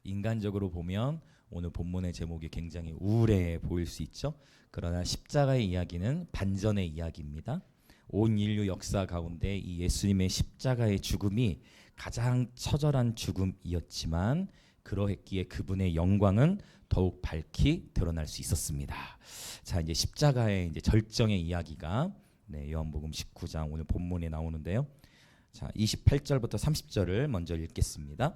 인간적으로 보면 오늘 본문의 제목이 굉장히 우울해 보일 수 있죠. 그러나 십자가의 이야기는 반전의 이야기입니다. 온 인류 역사 가운데 이 예수님의 십자가의 죽음이 가장 처절한 죽음이었지만 그러했기에 그분의 영광은 더욱 밝히 드러날 수 있었습니다. 자, 이제 십자가의 이제 절정의 이야기가 요한복음 19장 오늘 본문에 나오는데요. 자, 28절부터 30절을 먼저 읽겠습니다.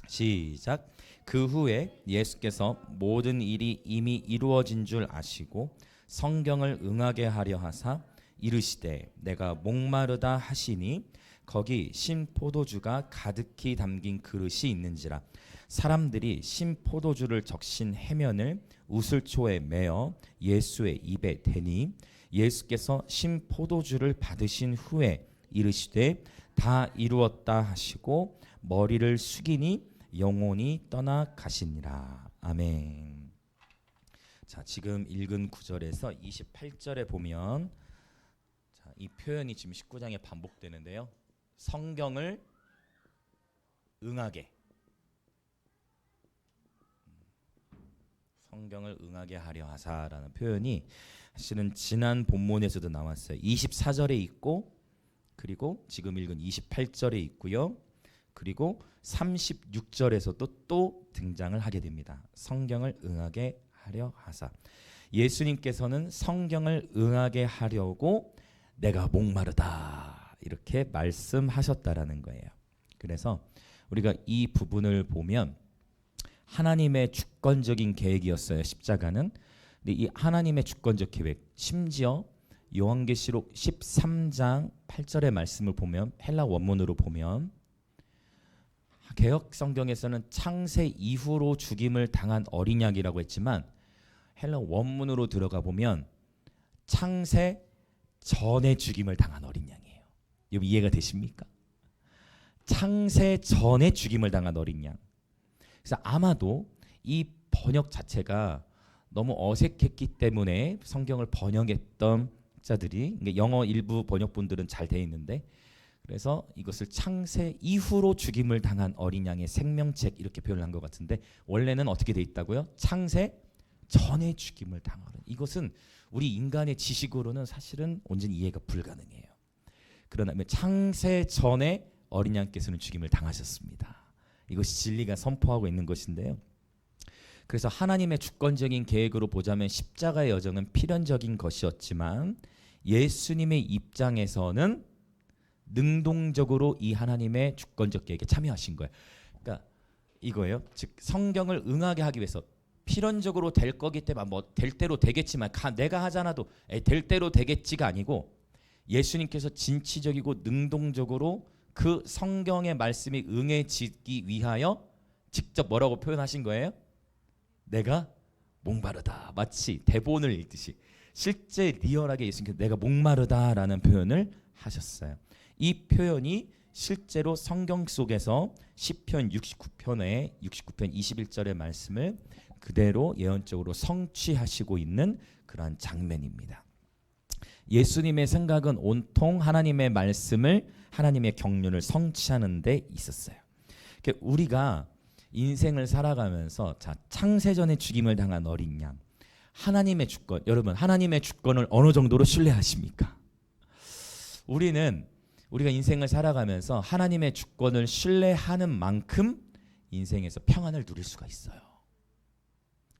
시작. 그 후에 예수께서 모든 일이 이미 이루어진 줄 아시고 성경을 응하게 하려 하사 이르시되 내가 목마르다 하시니 거기 신 포도주가 가득히 담긴 그릇이 있는지라. 사람들이 신 포도주를 적신 해면을 우슬초에 매어 예수의 입에 대니 예수께서 신 포도주를 받으신 후에 이르시되 다 이루었다 하시고 머리를 숙이니 영혼이 떠나 가시니라. 아멘. 자, 지금 읽은 9절에서 28절에 보면 자, 이 표현이 지금 19장에 반복되는데요. 성경을 응하게, 성경을 응하게 하려 하사라는 표현이 사실은 지난 본문에서도 나왔어요. 24절에 있고 그리고 지금 읽은 28절에 있고요. 그리고 36절에서도 또 등장을 하게 됩니다. 성경을 응하게 하려 하사. 예수님께서는 성경을 응하게 하려고 내가 목마르다 이렇게 말씀하셨다라는 거예요. 그래서 우리가 이 부분을 보면 하나님의 주권적인 계획이었어요. 십자가는. 근데 이 하나님의 주권적 계획, 심지어 요한계시록 13장 8절의 말씀을 보면 헬라 원문으로 보면 개역 성경에서는 창세 이후로 죽임을 당한 어린 양이라고 했지만 헬라 원문으로 들어가 보면 창세 전에 죽임을 당한 어린 양이에요. 여러분 이해가 되십니까? 창세 전에 죽임을 당한 어린 양. 그래서 아마도 이 번역 자체가 너무 어색했기 때문에 성경을 번역했던 자들이, 영어 일부 번역본들은 잘 돼 있는데, 그래서 이것을 창세 이후로 죽임을 당한 어린 양의 생명책 이렇게 표현을 한 것 같은데 원래는 어떻게 돼 있다고요? 창세 전에 죽임을 당하는. 이것은 우리 인간의 지식으로는 사실은 온전히 이해가 불가능해요. 그러나 창세 전에 어린 양께서는 죽임을 당하셨습니다. 이것이 진리가 선포하고 있는 것인데요. 그래서 하나님의 주권적인 계획으로 보자면 십자가의 여정은 필연적인 것이었지만 예수님의 입장에서는 능동적으로 이 하나님의 주권적 계획에 참여하신 거예요. 그러니까 이거예요. 즉 성경을 응하게 하기 위해서 필연적으로 될 거기 때문에 뭐 될 대로 되겠지만 내가 하잖아도 될 대로 되겠지가 아니고 예수님께서 진취적이고 능동적으로 그 성경의 말씀이 응해지기 위하여 직접 뭐라고 표현하신 거예요? 내가 목마르다. 마치 대본을 읽듯이 실제 리얼하게 예수님께서 내가 목마르다라는 표현을 하셨어요. 이 표현이 실제로 성경 속에서 시편 69편의 69편 21절의 말씀을 그대로 예언적으로 성취하시고 있는 그러한 장면입니다. 예수님의 생각은 온통 하나님의 말씀을, 하나님의 경륜을 성취하는 데 있었어요. 우리가 인생을 살아가면서 자, 창세전에 죽임을 당한 어린 양, 하나님의 주권, 여러분 하나님의 주권을 어느 정도로 신뢰하십니까? 우리가 인생을 살아가면서 하나님의 주권을 신뢰하는 만큼 인생에서 평안을 누릴 수가 있어요.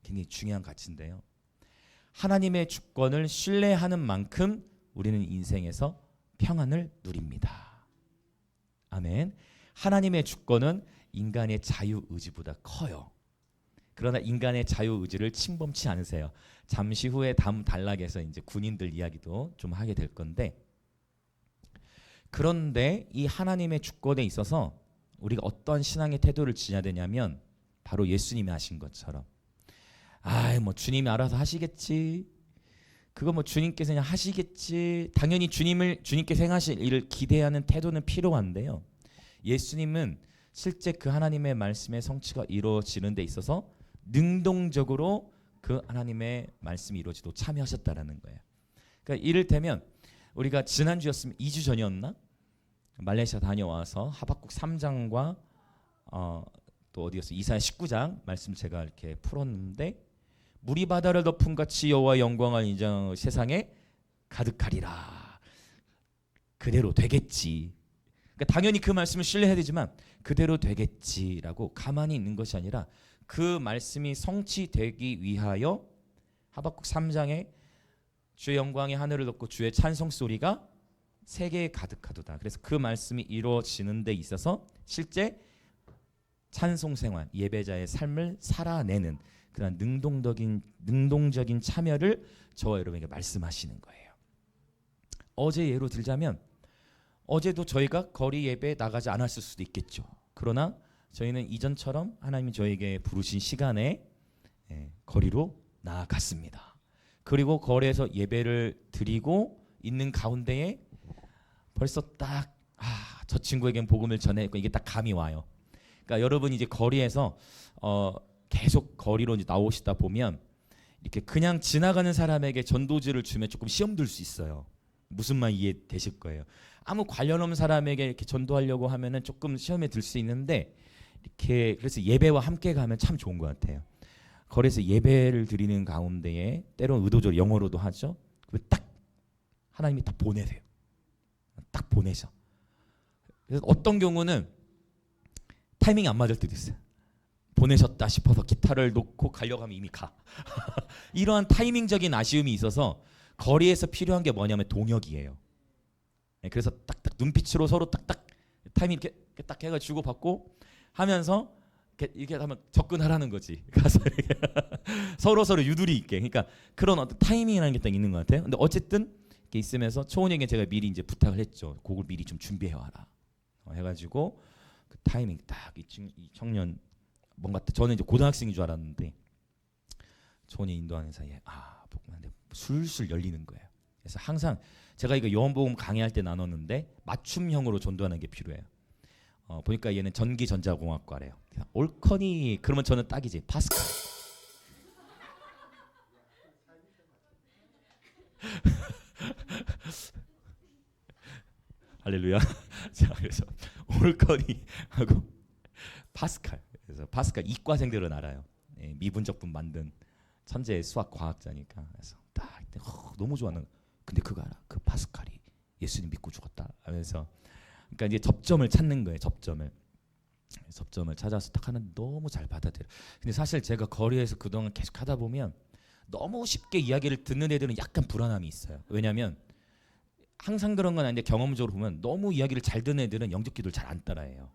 굉장히 중요한 가치인데요. 하나님의 주권을 신뢰하는 만큼 우리는 인생에서 평안을 누립니다. 아멘. 하나님의 주권은 인간의 자유의지보다 커요. 그러나 인간의 자유의지를 침범치 않으세요. 잠시 후에 다음 단락에서 이제 군인들 이야기도 좀 하게 될 건데, 그런데 이 하나님의 주권에 있어서 우리가 어떤 신앙의 태도를 지녀야 되냐면 바로 예수님이 하신 것처럼 뭐 주님이 알아서 하시겠지, 그거 뭐 주님께서 그냥 하시겠지, 당연히 주님께서 행하실 일을 기대하는 태도는 필요한데요. 예수님은 실제 그 하나님의 말씀의 성취가 이루어지는 데 있어서 능동적으로 그 하나님의 말씀이 이루어지도록 참여하셨다라는 거예요. 그러니까 이를테면 우리가 지난주였으면 2주 전이었나? 말레이시아 다녀와서 하박국 3장과 또 어디였어? 이사야 19장 말씀 제가 이렇게 풀었는데 물이 바다를 덮은 같이 여호와의 영광을 인정 세상에 가득하리라. 그대로 되겠지. 그러니까 당연히 그 말씀을 신뢰해야 되지만 그대로 되겠지라고 가만히 있는 것이 아니라 그 말씀이 성취되기 위하여 하박국 3장에 주의 영광이 하늘을 덮고 주의 찬송 소리가 세계에 가득하도다. 그래서 그 말씀이 이루어지는 데 있어서 실제 찬송 생활, 예배자의 삶을 살아내는 그런 능동적인 참여를 저와 여러분에게 말씀하시는 거예요. 어제 예로 들자면 어제도 저희가 거리 예배에 나가지 않았을 수도 있겠죠. 그러나 저희는 이전처럼 하나님이 저에게 부르신 시간에 거리로 나아갔습니다. 그리고 거리에서 예배를 드리고 있는 가운데에 벌써 딱 저 친구에겐 복음을 전했고 이게 딱 감이 와요. 그러니까 여러분이 이제 거리에서 계속 거리로 이제 나오시다 보면 이렇게 그냥 지나가는 사람에게 전도지를 주면 조금 시험 들 수 있어요. 무슨 말 이해되실 거예요. 아무 관련 없는 사람에게 이렇게 전도하려고 하면은 조금 시험에 들 수 있는데 이렇게 그래서 예배와 함께 가면 참 좋은 것 같아요. 거리에서 예배를 드리는 가운데에 때로는 의도적으로 영어로도 하죠. 딱 하나님이 딱 보내세요. 딱 보내셔. 그래서 어떤 경우는 타이밍이 안 맞을 때도 있어요. 보내셨다 싶어서 기타를 놓고 가려고 하면 이미 가. 이러한 타이밍적인 아쉬움이 있어서 거리에서 필요한 게 뭐냐면 동역이에요. 그래서 딱딱 눈빛으로 서로 딱딱 타이밍 이렇게 딱 해가 주고받고 하면서 이렇게 하면 접근하라는 거지. 가서 서로 유두리 있게. 그러니까 그런 어떤 타이밍이라는 게 딱 있는 것 같아요. 근데 어쨌든 이렇게 있으면서 초원에게 제가 미리 이제 부탁을 했죠. 곡을 미리 좀 준비해 와라. 해가지고 그 타이밍 딱 이 청년 뭔가 저는 이제 고등학생인 줄 알았는데 초원이 인도하는 사이에 복음한데 술술 열리는 거예요. 그래서 항상 제가 이거 요한복음 강의할 때 나눴는데 맞춤형으로 전도하는 게 필요해요. 보니까 얘는 전기전자공학과래요. 올커니 그러면 저는 딱이지. 파스칼. 할렐루야. 자, 그래서 올커니 하고 파스칼. 그래서 파스칼 이과생들은 알아요. 미분적분 만든 천재 수학 과학자니까. 그래서 딱 너무 좋아하는. 근데 그거 알아? 그 파스칼이 예수님 믿고 죽었다 하면서 그러니까 이제 접점을 찾는 거예요. 접점을 찾아서 딱 하는 너무 잘 받아들여. 근데 사실 제가 거리에서 그동안 계속 하다 보면 너무 쉽게 이야기를 듣는 애들은 약간 불안함이 있어요. 왜냐하면 항상 그런 건 아닌데 경험적으로 보면 너무 이야기를 잘 듣는 애들은 영적 기도를 잘 안 따라해요.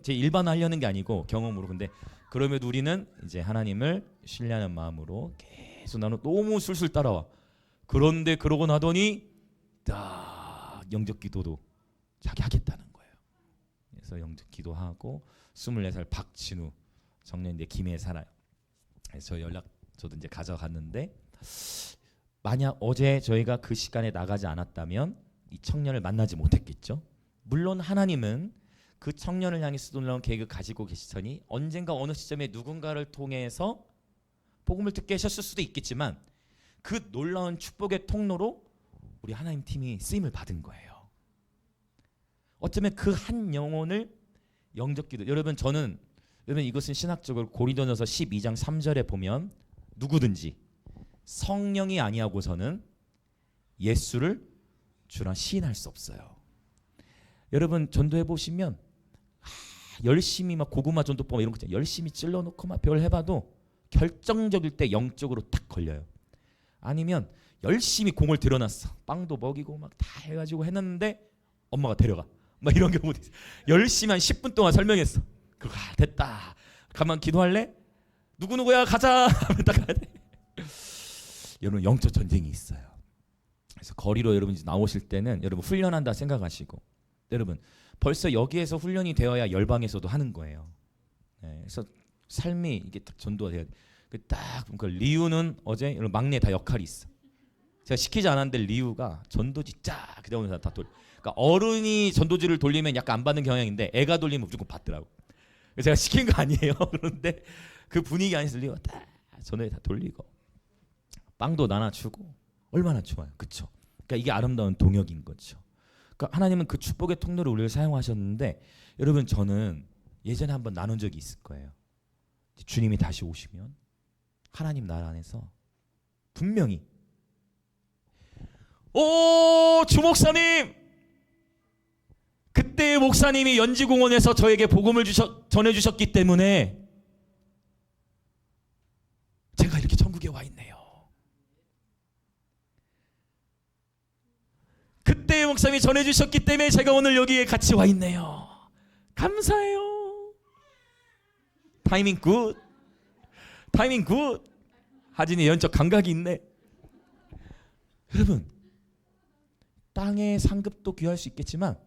일반화하려는 게 아니고 경험으로. 근데 그럼에도 우리는 이제 하나님을 신뢰하는 마음으로 계속 나는 너무 술술 따라와. 그런데 그러고 나더니 딱 영적 기도도 자기 하겠다는 거예요. 그래서 영적 기도하고 24살 박진우 청년인데 김해에 살아요. 그래서 저도 이제 가져갔는데 만약 어제 저희가 그 시간에 나가지 않았다면 이 청년을 만나지 못했겠죠. 물론 하나님은 그 청년을 향해서 놀라운 계획을 가지고 계시더니 언젠가 어느 시점에 누군가를 통해서 복음을 듣게 하셨을 수도 있겠지만 그 놀라운 축복의 통로로 우리 하나님 팀이 쓰임을 받은 거예요. 어쩌면 그 한 영혼을 영적 기도. 여러분 이것은 신학적으로 고린도전서 12장 3절에 보면 누구든지 성령이 아니하고서는 예수를 주라 시인할 수 없어요. 여러분 전도해 보시면 열심히 막 고구마 전도법 이런 거 열심히 찔러놓고 막 별 해봐도 결정적일 때 영적으로 딱 걸려요. 아니면 열심히 공을 들여놨어. 빵도 먹이고 막 다 해가지고 해놨는데 엄마가 데려가. 막 이런 경우도 있어. 열심히 한 10분 동안 설명했어. 그거 됐다. 가만 기도할래? 누구누구야 가자. 하면 딱 가야 돼. 여러분 영적 전쟁이 있어요. 그래서 거리로 여러분 나오실 때는 여러분 훈련한다 생각하시고 여러분 벌써 여기에서 훈련이 되어야 열방에서도 하는 거예요. 그래서 삶이 이게 딱 전도가 돼야 돼. 딱 그 리우는 어제 막내 다 역할이 있어. 제가 시키지 않았는데 리우가 전도지 쫙 그다음에 다 돌. 그러니까 어른이 전도지를 돌리면 약간 안 받는 경향인데 애가 돌리면 무조건 받더라고. 제가 시킨 거 아니에요. 그런데 그 분위기 안에서 리우가 딱 전도에 다 돌리고 빵도 나눠주고 얼마나 좋아요, 그렇죠? 그러니까 이게 아름다운 동역인 거죠. 그러니까 하나님은 그 축복의 통로를 우리를 사용하셨는데 여러분 저는 예전에 한번 나눈 적이 있을 거예요. 주님이 다시 오시면 하나님 나라 안에서 분명히 주목사님, 그때 목사님이 연지공원에서 저에게 복음을 전해주셨기 때문에 제가 이렇게 천국에 와 있네요. 그때 목사님이 전해주셨기 때문에 제가 오늘 여기에 같이 와 있네요. 감사해요. 타이밍 굿. 타이밍 굿. 하진이 연적 감각이 있네. 여러분, 땅의 상급도 귀할 수 있겠지만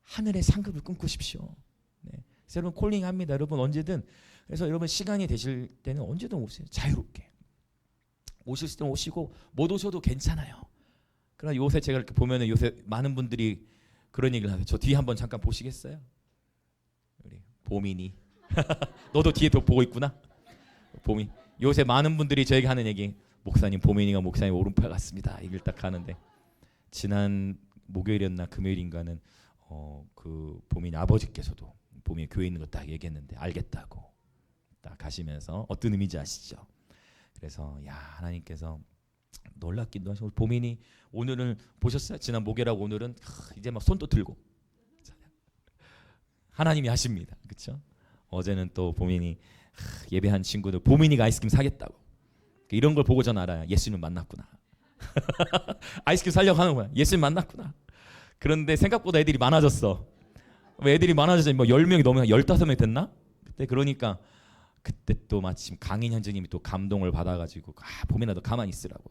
하늘의 상급을 꿈꾸십시오. 네. 그래서 여러분 콜링합니다. 여러분 언제든. 그래서 여러분 시간이 되실 때는 언제든 오세요. 자유롭게. 오실 때는 오시고 못 오셔도 괜찮아요. 그러나 요새 제가 이렇게 보면은 요새 많은 분들이 그런 얘기를 하세요. 저 뒤에 한번 잠깐 보시겠어요? 우리 보민이. 너도 뒤에 또 보고 있구나. 보민. 요새 많은 분들이 저에게 하는 얘기, 목사님, 보민이가 목사님 오른팔 같습니다. 얘기를 딱 하는데, 지난 목요일이었나 금요일인가는 그 보민 아버지께서도 보민 교회 있는 거 딱 얘기했는데 알겠다고 딱 가시면서 어떤 의미인지 아시죠? 그래서 야, 하나님께서 놀랍기도 하시고, 보민이 오늘은 보셨어요? 지난 목요일하고 오늘은 이제 막 손도 들고 하나님이 하십니다. 그렇죠? 어제는 또 보민이 예배한 친구들 보민이가 아이스크림 사겠다고, 이런 걸 보고 전 알아요. 예수님 만났구나. 아이스크림 살려고 하는 거야. 예수님 만났구나. 그런데 생각보다 애들이 많아졌어. 애들이 많아져서 뭐 10명이 넘으면 15명이 됐나? 그때 그러니까 그때 또 마침 강인 현재님이 또 감동을 받아가지고 보민아 너 가만히 있으라고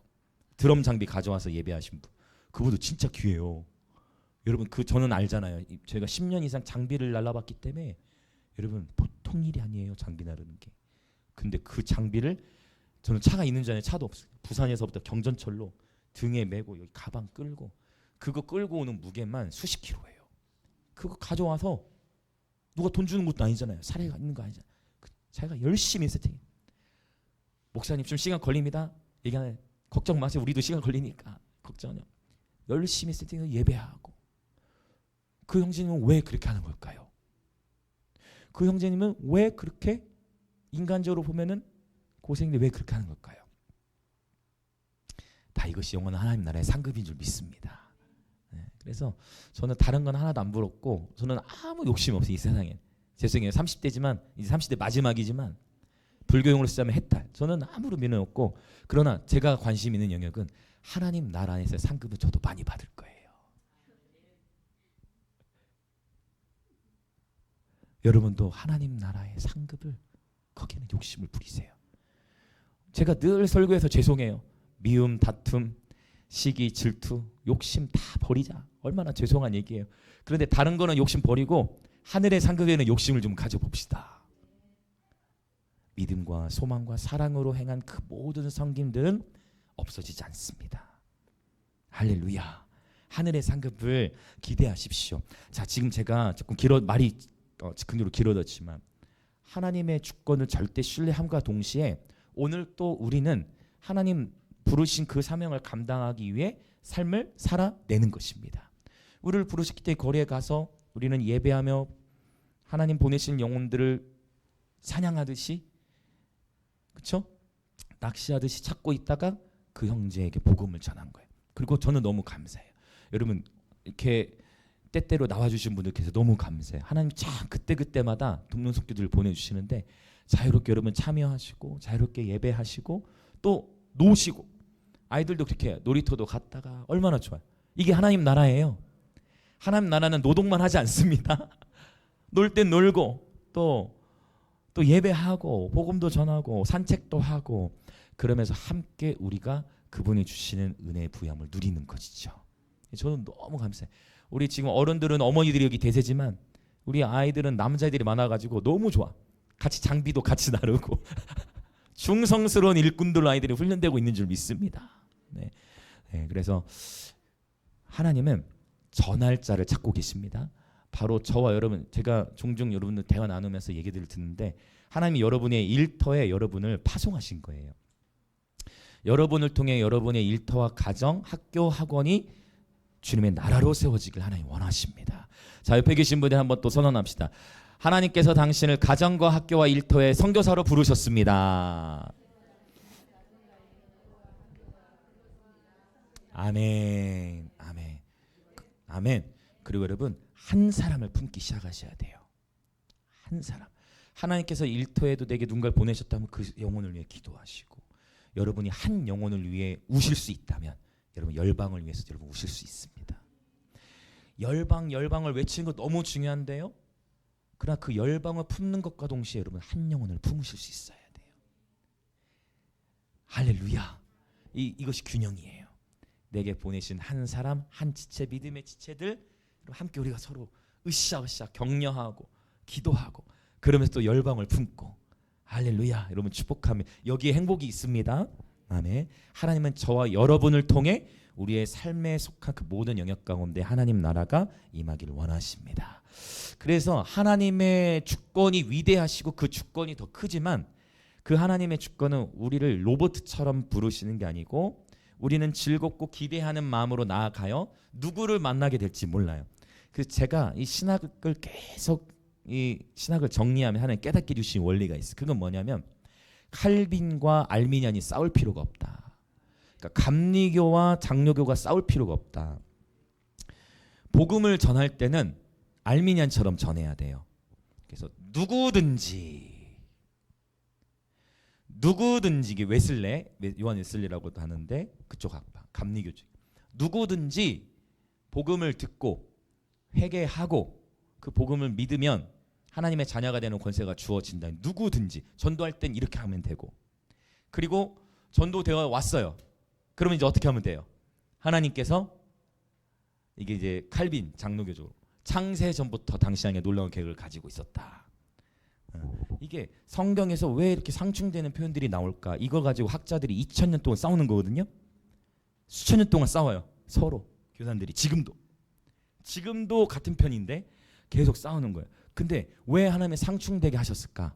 드럼 장비 가져와서 예배하신 분, 그분도 진짜 귀해요. 여러분 저는 알잖아요. 저희가 10년 이상 장비를 날라봤기 때문에 여러분 보통 일이 아니에요. 장비 나르는 게. 근데 그 장비를 저는 차가 있는 줄 알았는데 차도 없어요. 부산에서부터 경전철로 등에 메고 여기 가방 끌고, 그거 끌고 오는 무게만 수십 킬로예요. 그거 가져와서 누가 돈 주는 것도 아니잖아요. 사례가 있는 거 아니잖아요. 자기가 열심히 세팅. 목사님 좀 시간 걸립니다. 얘기하네. 걱정 마세요. 우리도 시간 걸리니까 걱정하냐. 열심히 세팅을 예배하고. 그 형제님은 왜 그렇게 하는 걸까요? 그 형제님은 왜 그렇게 인간적으로 보면은 고생인데 왜 그렇게 하는 걸까요? 다 이것이 영원한 하나님 나라의 상급인 줄 믿습니다. 네, 그래서 저는 다른 건 하나도 안 부럽고 저는 아무 욕심 없어요. 이 세상에. 죄송해요. 30대지만 이제 30대 마지막이지만 불교용으로 쓰자면 해탈. 저는 아무런 미련 없고, 그러나 제가 관심 있는 영역은 하나님 나라 안에서의 상급은 저도 많이 받을 거예요. 여러분도 하나님 나라의 상급을 거기는 욕심을 부리세요. 제가 늘 설교에서 죄송해요. 미움, 다툼, 시기, 질투, 욕심 다 버리자. 얼마나 죄송한 얘기예요. 그런데 다른 거는 욕심 버리고 하늘의 상급에는 욕심을 좀 가져봅시다. 믿음과 소망과 사랑으로 행한 그 모든 성김들은 없어지지 않습니다. 할렐루야. 하늘의 상급을 기대하십시오. 자, 지금 제가 조금 말이 즉흥적으로 길어졌지만 하나님의 주권을 절대 신뢰함과 동시에 오늘 또 우리는 하나님 부르신 그 사명을 감당하기 위해 삶을 살아내는 것입니다. 우리를 부르셨기 때문에 거리에 가서 우리는 예배하며 하나님 보내신 영혼들을 찬양하듯이, 그렇죠? 낚시하듯이 찾고 있다가 그 형제에게 복음을 전한 거예요. 그리고 저는 너무 감사해요. 여러분 이렇게 때때로 나와주신 분들께서 너무 감사해요. 하나님 참 그때그때마다 돕는 속기들을 보내주시는데 자유롭게 여러분 참여하시고 자유롭게 예배하시고 또 노시고, 아이들도 그렇게 놀이터도 갔다가 얼마나 좋아요. 이게 하나님 나라예요. 하나님 나라는 노동만 하지 않습니다. 놀 땐 놀고 또 예배하고 복음도 전하고 산책도 하고, 그러면서 함께 우리가 그분이 주시는 은혜의 부양을 누리는 것이죠. 저는 너무 감사해요. 우리 지금 어른들은 어머니들이 여기 대세지만 우리 아이들은 남자애들이 많아가지고 너무 좋아. 같이 장비도 같이 나르고 충성스러운 일꾼들 아이들이 훈련되고 있는 줄 믿습니다. 네. 그래서 하나님은 전할 자를 찾고 계십니다. 바로 저와 여러분, 제가 종종 여러분들 대화 나누면서 얘기들을 듣는데 하나님이 여러분의 일터에 여러분을 파송하신 거예요. 여러분을 통해 여러분의 일터와 가정, 학교, 학원이 주님의 나라로 세워지길 하나님 원하십니다. 자, 옆에 계신 분들 한번 또 선언합시다. 하나님께서 당신을 가정과 학교와 일터의 선교사로 부르셨습니다. 아멘. 아멘. 아멘. 그리고 여러분, 한 사람을 품기 시작하셔야 돼요. 한 사람. 하나님께서 일터에도 내게 누군가를 보내셨다면 그 영혼을 위해 기도하시고, 여러분이 한 영혼을 위해 우실 수 있다면 여러분 열방을 위해서 여러분 우실 수 있습니다. 열방을 외치는 것 너무 중요한데요. 그러나 그 열방을 품는 것과 동시에 여러분 한 영혼을 품으실 수 있어야 돼요. 할렐루야. 이것이 균형이에요. 내게 보내신 한 사람, 한 지체, 믿음의 지체들 함께 우리가 서로 으쌰으쌰 격려하고 기도하고, 그러면서 또 열방을 품고, 할렐루야. 여러분 축복하면 여기에 행복이 있습니다. 아멘. 하나님은 저와 여러분을 통해 우리의 삶에 속한 그 모든 영역 가운데 하나님 나라가 임하기를 원하십니다. 그래서 하나님의 주권이 위대하시고 그 주권이 더 크지만, 그 하나님의 주권은 우리를 로봇처럼 부르시는 게 아니고, 우리는 즐겁고 기대하는 마음으로 나아가요. 누구를 만나게 될지 몰라요. 그래서 제가 이 신학을 계속 이 신학을 정리하면 하나님 깨닫게 주신 원리가 있어요. 그건 뭐냐면, 칼빈과 알미니안이 싸울 필요가 없다. 그러니까 감리교와 장로교가 싸울 필요가 없다. 복음을 전할 때는 알미니안처럼 전해야 돼요. 그래서 누구든지 이게 웨슬레, 요한 웨슬리라고도 하는데 그쪽 학파 감리교죠. 누구든지 복음을 듣고 회개하고 그 복음을 믿으면 하나님의 자녀가 되는 권세가 주어진다. 누구든지 전도할 땐 이렇게 하면 되고, 그리고 전도되어 왔어요. 그러면 이제 어떻게 하면 돼요? 하나님께서 이게 이제 칼빈 장로교적으로 창세 전부터 당신에게 놀라운 계획을 가지고 있었다. 이게 성경에서 왜 이렇게 상충되는 표현들이 나올까? 이걸 가지고 학자들이 2000년 동안 싸우는 거거든요. 수천 년 동안 싸워요. 서로 교단들이 지금도 같은 편인데 계속 싸우는 거예요. 근데 왜 하나님의 상충되게 하셨을까?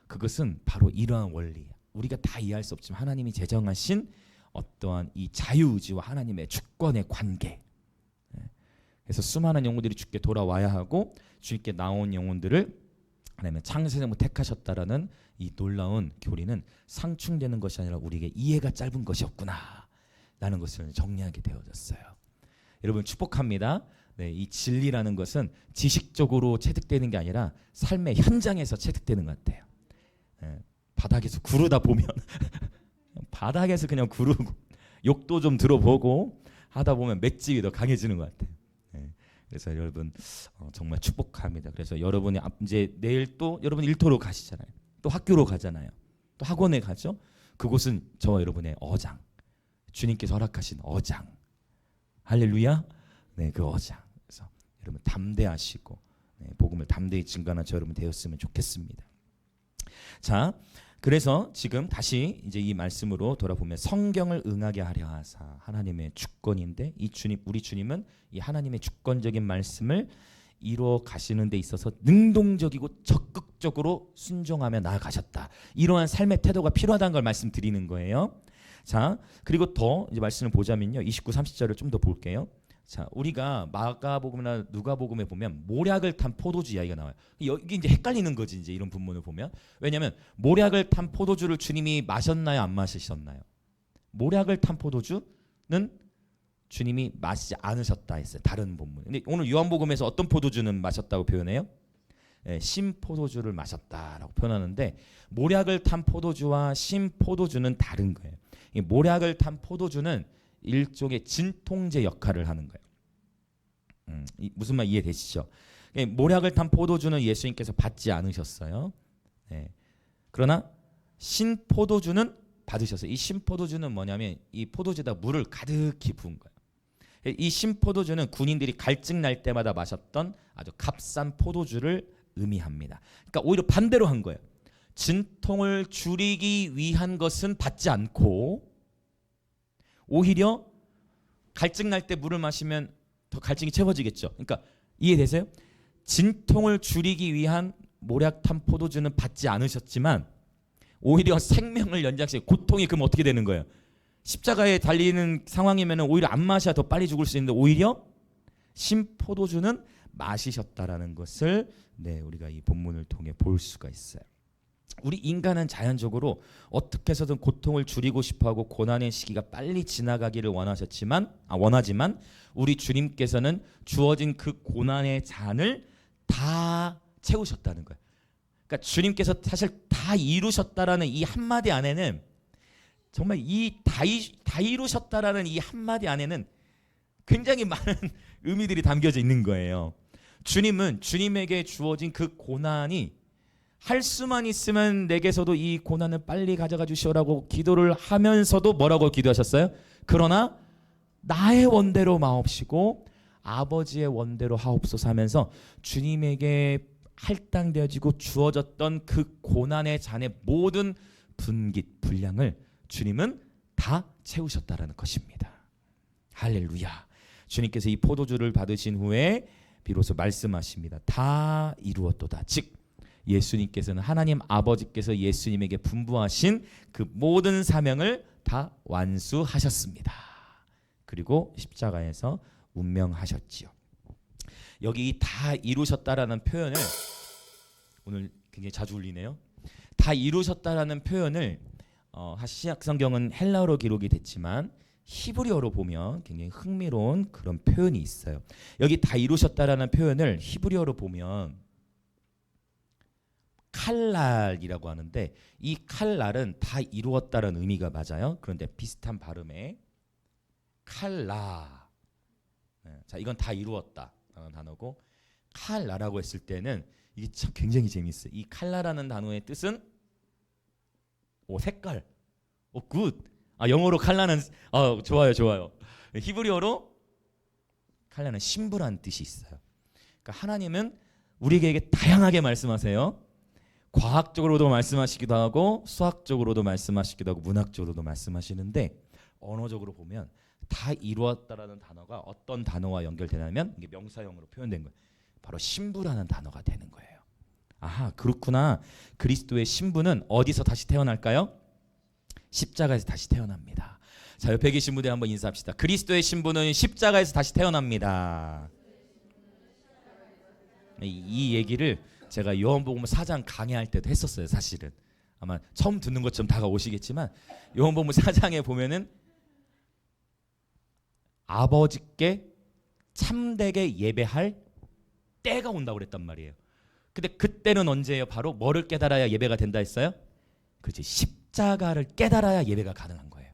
그것은 바로 이러한 원리. 우리가 다 이해할 수 없지만 하나님이 제정하신 어떠한 이 자유의지와 하나님의 주권의 관계. 그래서 수많은 영혼들이 주께 돌아와야 하고, 주님께 나온 영혼들을 하나님은 창세전부터 택하셨다라는 이 놀라운 교리는 상충되는 것이 아니라 우리에게 이해가 짧은 것이었구나 라는 것을 정리하게 되어졌어요. 여러분 축복합니다. 네, 이 진리라는 것은 지식적으로 체득되는 게 아니라 삶의 현장에서 체득되는 것 같아요. 바닥에서 구르다 보면 바닥에서 그냥 구르고 욕도 좀 들어보고 하다 보면 맷집이 더 강해지는 것 같아요. 그래서 여러분 정말 축복합니다. 그래서 여러분이 이제 내일 또 여러분 일터로 가시잖아요. 또 학교로 가잖아요. 또 학원에 가죠. 그곳은 저와 여러분의 어장, 주님께서 허락하신 어장. 할렐루야. 네, 그 어장. 그래서 여러분 담대하시고 복음을 담대히 증거하는 저 여러분 되었으면 좋겠습니다. 자, 그래서 지금 다시 이제 이 말씀으로 돌아보면 성경을 응하게 하려 하사 하나님의 주권인데, 이 주님, 우리 주님은 이 하나님의 주권적인 말씀을 이루어 가시는 데 있어서 능동적이고 적극적으로 순종하며 나아가셨다. 이러한 삶의 태도가 필요하다는 걸 말씀드리는 거예요. 자, 그리고 더 이제 말씀을 보자면요, 29, 30절을 좀 더 볼게요. 자, 우리가 마가복음이나 누가복음에 보면 모략을 탄 포도주 이야기가 나와요. 여기 이제 헷갈리는 거지, 이제 이런 본문을 보면. 왜냐하면 모략을 탄 포도주를 주님이 마셨나요, 안 마시셨나요? 모략을 탄 포도주는 주님이 마시지 않으셨다 했어요. 다른 본문. 근데 오늘 요한복음에서 어떤 포도주는 마셨다고 표현해요? 신포도주를 마셨다라고 표현하는데, 모략을 탄 포도주와 신포도주는 다른 거예요. 이 모략을 탄 포도주는 일종의 진통제 역할을 하는 거예요. 무슨 말 이해되시죠? 모략을 탄 포도주는 예수님께서 받지 않으셨어요. 그러나 신포도주는 받으셨어요. 이 신포도주는 뭐냐면 이 포도주에다 물을 가득히 부은 거예요. 이 신포도주는 군인들이 갈증 날 때마다 마셨던 아주 값싼 포도주를 의미합니다. 그러니까 오히려 반대로 한 거예요. 진통을 줄이기 위한 것은 받지 않고, 오히려 갈증 날 때 물을 마시면 더 갈증이 채워지겠죠. 그러니까 이해되세요? 진통을 줄이기 위한 모략탄 포도주는 받지 않으셨지만 오히려 생명을 연장시키고, 고통이 그럼 어떻게 되는 거예요? 십자가에 달리는 상황이면 오히려 안 마셔야 더 빨리 죽을 수 있는데, 오히려 신포도주는 마시셨다라는 것을 우리가 이 본문을 통해 볼 수가 있어요. 우리 인간은 자연적으로 어떻게 해서든 고통을 줄이고 싶어하고 고난의 시기가 빨리 지나가기를 원하지만 우리 주님께서는 주어진 그 고난의 잔을 다 채우셨다는 거예요. 그러니까 주님께서 사실 다 이루셨다라는 이 한마디 안에는 정말 이 다 이루셨다라는 이 한마디 안에는 굉장히 많은 의미들이 담겨져 있는 거예요. 주님은 주님에게 주어진 그 고난이 할 수만 있으면 내게서도 이 고난을 빨리 가져가 주시오라고 기도를 하면서도 뭐라고 기도하셨어요? 그러나 나의 원대로 마옵시고 아버지의 원대로 하옵소서 하면서 주님에게 할당되어지고 주어졌던 그 고난의 잔의 모든 분깃 분량을 주님은 다 채우셨다라는 것입니다. 할렐루야. 주님께서 이 포도주를 받으신 후에 비로소 말씀하십니다. 다 이루었도다. 즉 예수님께서는 하나님 아버지께서 예수님에게 분부하신 그 모든 사명을 다 완수하셨습니다. 그리고 십자가에서 운명하셨지요. 여기 다 이루셨다라는 표현을 오늘 굉장히 자주 울리네요. 다 이루셨다라는 표현을 신약 성경은 헬라어로 기록이 됐지만 히브리어로 보면 굉장히 흥미로운 그런 표현이 있어요. 여기 다 이루셨다라는 표현을 히브리어로 보면 칼날이라고 하는데 이 칼날은 다 이루었다는 의미가 맞아요. 그런데 비슷한 발음에 칼라. 자, 이건 다 이루었다라는 단어고 칼라라고 했을 때는 이게 참 굉장히 재미있어요. 이 칼라라는 단어의 뜻은 색깔. 굿. 영어로 칼라는 좋아요. 히브리어로 칼라는 신부라는 뜻이 있어요. 그러니까 하나님은 우리에게 다양하게 말씀하세요. 과학적으로도 말씀하시기도 하고 수학적으로도 말씀하시기도 하고 문학적으로도 말씀하시는데 언어적으로 보면 다 이루었다라는 단어가 어떤 단어와 연결되냐면 이게 명사형으로 표현된 거예요. 바로 신부라는 단어가 되는 거예요. 아하, 그렇구나. 그리스도의 신부는 어디서 다시 태어날까요? 십자가에서 다시 태어납니다. 자, 옆에 계신 분들 한번 인사합시다. 그리스도의 신부는 십자가에서 다시 태어납니다. 이 얘기를 제가 요한복음 4장 강의할 때도 했었어요. 사실은 아마 처음 듣는 것처럼 다가오시겠지만 요한복음 4장에 보면은 아버지께 참되게 예배할 때가 온다고 그랬단 말이에요. 근데 그때는 언제예요? 바로 뭐를 깨달아야 예배가 된다 했어요? 그렇지, 십자가를 깨달아야 예배가 가능한 거예요.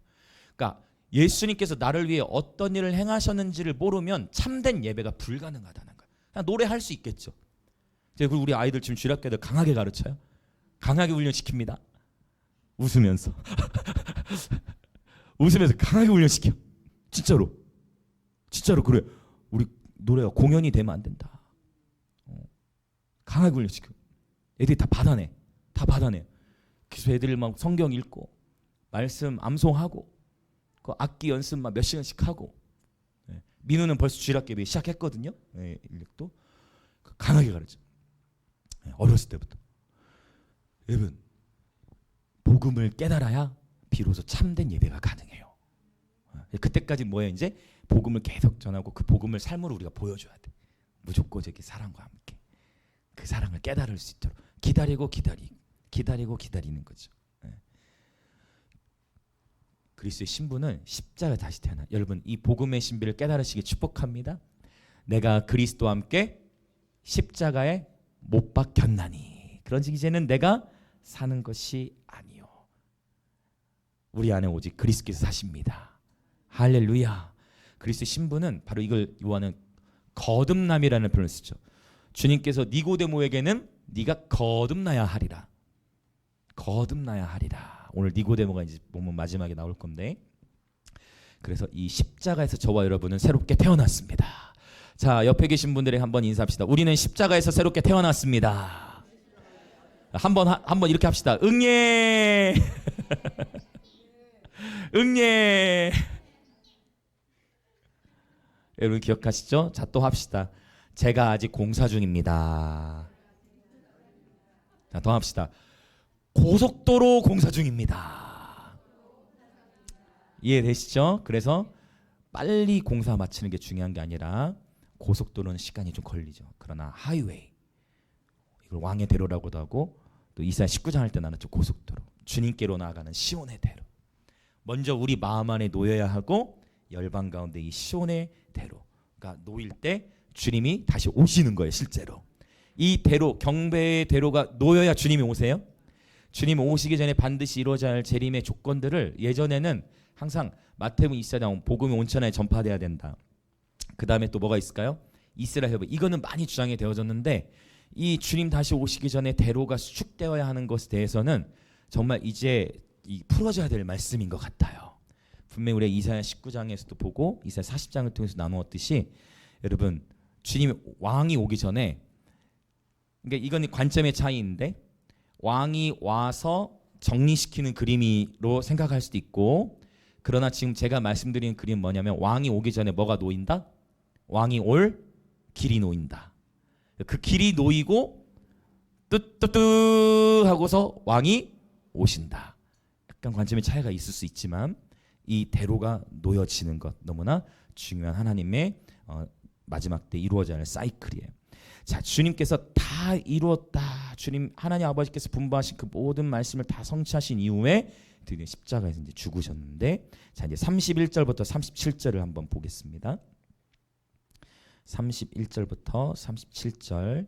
그러니까 예수님께서 나를 위해 어떤 일을 행하셨는지를 모르면 참된 예배가 불가능하다는 거예요. 그냥 노래할 수 있겠죠. 그리고 우리 아이들 지금 주일학교에도 강하게 가르쳐요. 강하게 훈련시킵니다. 웃으면서 웃으면서 강하게 훈련시켜. 진짜로 그래. 우리 노래가 공연이 되면 안 된다. 강하게 훈련시켜. 애들이 다 받아내. 그래서 애들이 막 성경 읽고 말씀 암송하고 그 악기 연습 막 몇 시간씩 하고. 민우는 벌써 주일학교 시작했거든요. 인력도 강하게 가르쳐. 어렸을 때부터. 여러분, 복음을 깨달아야 비로소 참된 예배가 가능해요. 그때까지 뭐예요? 이제 복음을 계속 전하고 그 복음을 삶으로 우리가 보여줘야 돼. 무조건적인 사랑과 함께 그 사랑을 깨달을 수 있도록 기다리고 기다리는 거죠. 그리스도의 신부는 십자가에 다시 태어나. 여러분, 이 복음의 신비를 깨달으시기 축복합니다. 내가 그리스도와 함께 십자가에 못 박혔나니 그런즉 이제는 내가 사는 것이 아니요 우리 안에 오직 그리스도께서 사십니다. 할렐루야. 그리스도의 신부는 바로 이걸 요한은 거듭남이라는 표현을 쓰죠. 주님께서 니고데모에게는 네가 거듭나야 하리라. 오늘 니고데모가 이제 보면 마지막에 나올 건데, 그래서 이 십자가에서 저와 여러분은 새롭게 태어났습니다. 자, 옆에 계신 분들에게 한번 인사합시다. 우리는 십자가에서 새롭게 태어났습니다. 한번 이렇게 합시다. 응예. 응예. 여러분 기억하시죠? 자, 또 합시다. 제가 아직 공사 중입니다. 자, 더 합시다. 고속도로 공사 중입니다. 이해되시죠? 그래서 빨리 공사 마치는 게 중요한 게 아니라 고속도로는 시간이 좀 걸리죠. 그러나 하이웨이, 이걸 왕의 대로라고도 하고 또 이사야 19장 할 때 나눴죠. 고속도로, 주님께로 나아가는 시온의 대로. 먼저 우리 마음 안에 놓여야 하고 열방 가운데 이 시온의 대로가 놓일 때 주님이 다시 오시는 거예요. 실제로 이 대로, 경배의 대로가 놓여야 주님이 오세요. 주님 오시기 전에 반드시 이루어져야 할 재림의 조건들을 예전에는 항상 마태복음 24장 복음이 온천하에 전파돼야 된다. 그 다음에 또 뭐가 있을까요? 이스라엘 협약. 이거는 많이 주장이 되어졌는데 이 주님 다시 오시기 전에 대로가 수축되어야 하는 것에 대해서는 정말 이제 풀어져야 될 말씀인 것 같아요. 분명히 우리가 이사야 19장에서도 보고 이사야 40장을 통해서 나누었듯이 여러분 주님 왕이 오기 전에, 그러니까 이건 관점의 차이인데 왕이 와서 정리시키는 그림으로 생각할 수도 있고, 그러나 지금 제가 말씀드리는 그림은 뭐냐면 왕이 오기 전에 뭐가 놓인다? 왕이 올 길이 놓인다. 그 길이 놓이고 뜨뜨뜨 하고서 왕이 오신다. 약간 관점의 차이가 있을 수 있지만 이 대로가 놓여지는 것 너무나 중요한 하나님의 마지막 때 이루어져야 할 사이클이에요. 자, 주님께서 다 이루었다. 주님 하나님 아버지께서 분부하신 그 모든 말씀을 다 성취하신 이후에 드디어 십자가에서 이제 죽으셨는데, 자 이제 31절부터 37절을 한번 보겠습니다. 31절부터 37절.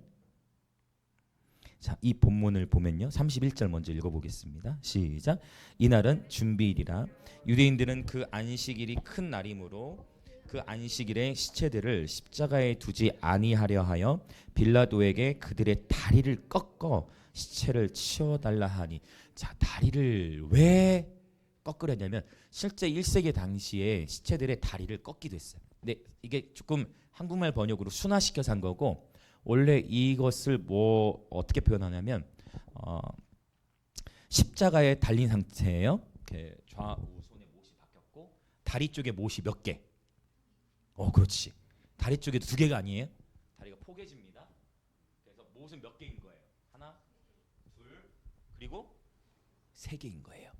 자, 이 본문을 보면요. 31절 먼저 읽어보겠습니다. 시작. 이날은 준비일이라 유대인들은 그 안식일이 큰 날이므로 그 안식일에 시체들을 십자가에 두지 아니하려 하여 빌라도에게 그들의 다리를 꺾어 시체를 치워달라 하니. 자, 다리를 왜 꺾으려냐면 실제 1세기 당시에 시체들의 다리를 꺾기도 했어요. 근데 이게 조금 한국말 번역으로 순화시켜서 한 거고, 원래 이것을 뭐 어떻게 표현하냐면 십자가에 달린 상태예요. 이렇게 좌우 손에 못이 박혔고 다리 쪽에 못이 몇 개. 그렇지. 다리 쪽에도 두 개가 아니에요. 다리가 포개집니다. 그래서 못은 몇 개인 거예요? 하나, 둘, 그리고 세 개인 거예요.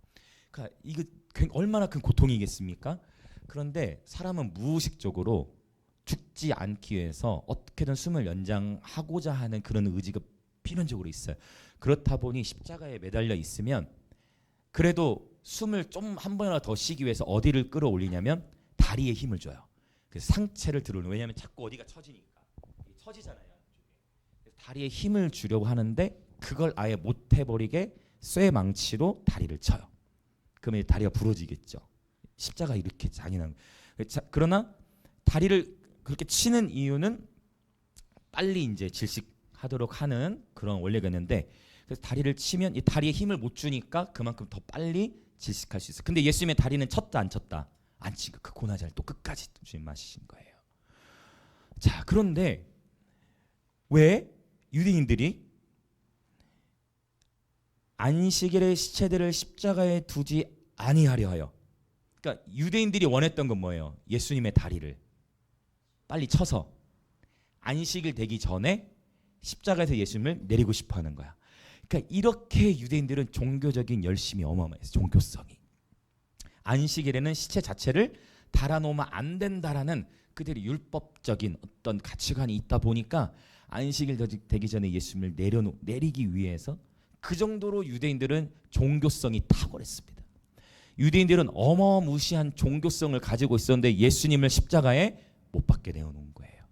그러니까 이거 얼마나 큰 고통이겠습니까? 그런데 사람은 무의식적으로 죽지 않기 위해서 어떻게든 숨을 연장하고자 하는 그런 의지가 필연적으로 있어요. 그렇다 보니 십자가에 매달려 있으면 그래도 숨을 좀 한 번이라도 더 쉬기 위해서 어디를 끌어올리냐면 다리에 힘을 줘요. 그래서 상체를 들어오는, 왜냐하면 자꾸 어디가 처지니까 처지잖아요. 그래서 다리에 힘을 주려고 하는데 그걸 아예 못 해버리게 쇠망치로 다리를 쳐요. 그러면 다리가 부러지겠죠. 십자가 이렇게 잔인한. 그러나 다리를 그렇게 치는 이유는 빨리 이제 질식하도록 하는 그런 원리가 있는데, 그래서 다리를 치면 이 다리에 힘을 못 주니까 그만큼 더 빨리 질식할 수 있어. 근데 예수님의 다리는 쳤다 안 쳤다? 안 치고 그 고난을 또 끝까지 주님 마시신 거예요. 자, 그런데 왜 유대인들이 안식일의 시체들을 십자가에 두지 아니하려 하여, 그러니까 유대인들이 원했던 건 뭐예요? 예수님의 다리를 빨리 쳐서 안식일 되기 전에 십자가에서 예수님을 내리고 싶어 하는 거야. 그러니까 이렇게 유대인들은 종교적인 열심이 어마어마했어요. 종교성이. 안식일에는 시체 자체를 달아놓으면 안 된다라는 그들의 율법적인 어떤 가치관이 있다 보니까 안식일 되기 전에 예수님을 내리기 위해서 그 정도로 유대인들은 종교성이 탁월했습니다. 유대인들은 어마무시한 종교성을 가지고 있었는데 예수님을 십자가에 못 박게 내어놓은 거예요.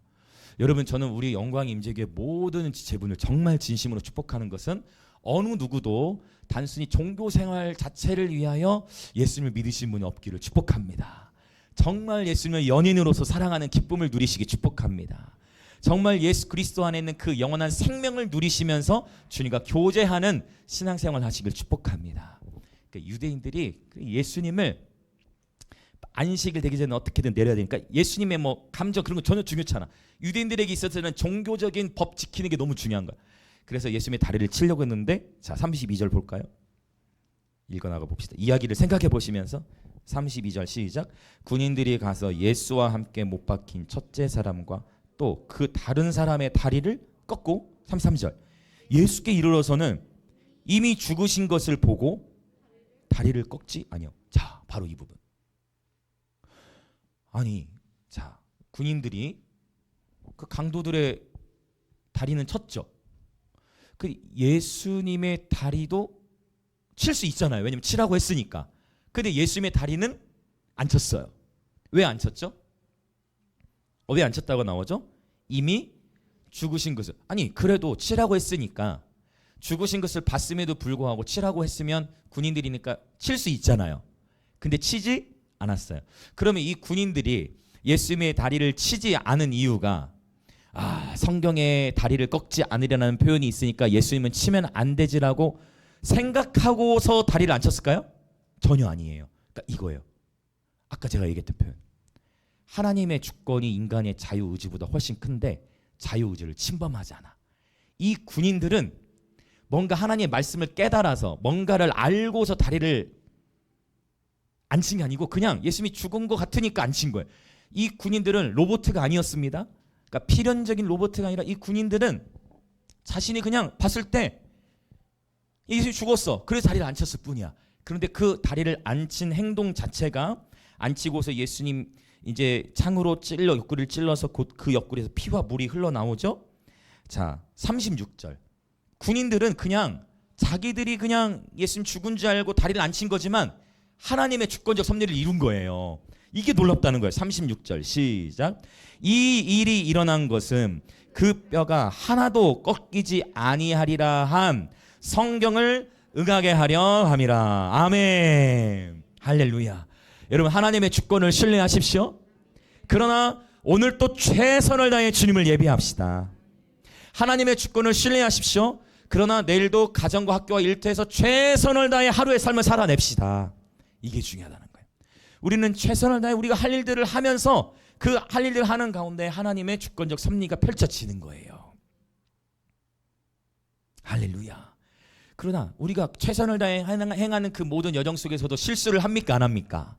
여러분, 저는 우리 영광 임재교회 모든 지체분을 정말 진심으로 축복하는 것은 어느 누구도 단순히 종교 생활 자체를 위하여 예수님을 믿으신 분이 없기를 축복합니다. 정말 예수님을 연인으로서 사랑하는 기쁨을 누리시기 축복합니다. 정말 예수 그리스도 안에 있는 그 영원한 생명을 누리시면서 주님과 교제하는 신앙생활 하시길 축복합니다. 그러니까 유대인들이 예수님을 안식일 되기 전에 어떻게든 내려야 되니까 예수님의 뭐 감정 그런 거 전혀 중요치 않아. 유대인들에게 있어서는 종교적인 법 지키는 게 너무 중요한 거야. 그래서 예수님의 다리를 치려고 했는데, 자 32절 볼까요? 읽어나가 봅시다. 이야기를 생각해 보시면서 32절 시작. 군인들이 가서 예수와 함께 못 박힌 첫째 사람과 또 그 다른 사람의 다리를 꺾고, 33절 예수께 이르러서는 이미 죽으신 것을 보고 다리를 꺾지 아니요. 자, 바로 이 부분. 아니, 자, 군인들이 그 강도들의 다리는 쳤죠. 그 예수님의 다리도 칠 수 있잖아요. 왜냐면 치라고 했으니까. 근데 예수님의 다리는 안 쳤어요. 왜 안 쳤죠? 왜 안 쳤다고 나오죠? 이미 죽으신 것을. 아니 그래도 치라고 했으니까, 죽으신 것을 봤음에도 불구하고 치라고 했으면 군인들이니까 칠 수 있잖아요. 근데 치지 않았어요. 그러면 이 군인들이 예수님의 다리를 치지 않은 이유가, 성경에 다리를 꺾지 않으려는 표현이 있으니까 예수님은 치면 안 되지라고 생각하고서 다리를 안 쳤을까요? 전혀 아니에요. 그러니까 이거예요. 아까 제가 얘기했던 표현. 하나님의 주권이 인간의 자유의지보다 훨씬 큰데 자유의지를 침범하지 않아. 이 군인들은 뭔가 하나님의 말씀을 깨달아서 뭔가를 알고서 다리를 안 친 게 아니고 그냥 예수님이 죽은 것 같으니까 안 친 거예요. 이 군인들은 로봇가 아니었습니다. 그러니까 필연적인 로봇가 아니라 이 군인들은 자신이 그냥 봤을 때 예수님이 죽었어. 그래서 다리를 안 쳤을 뿐이야. 그런데 그 다리를 안 친 행동 자체가, 안 치고서 예수님 이제 창으로 찔러 옆구리를 찔러서 곧 그 옆구리에서 피와 물이 흘러나오죠. 자, 36절. 군인들은 그냥 자기들이 그냥 예수님 죽은 줄 알고 다리를 안 친 거지만 하나님의 주권적 섭리를 이룬 거예요. 이게 놀랍다는 거예요. 36절 시작. 이 일이 일어난 것은 그 뼈가 하나도 꺾이지 아니하리라 함 성경을 응하게 하려 함이라. 아멘. 할렐루야. 여러분 하나님의 주권을 신뢰하십시오. 그러나 오늘 또 최선을 다해 주님을 예비합시다. 하나님의 주권을 신뢰하십시오. 그러나 내일도 가정과 학교와 일터에서 최선을 다해 하루의 삶을 살아냅시다. 이게 중요하다는 거예요. 우리는 최선을 다해 우리가 할 일들을 하면서 그 할 일들을 하는 가운데 하나님의 주권적 섭리가 펼쳐지는 거예요. 할렐루야. 그러나 우리가 최선을 다해 행하는 그 모든 여정 속에서도 실수를 합니까? 안 합니까?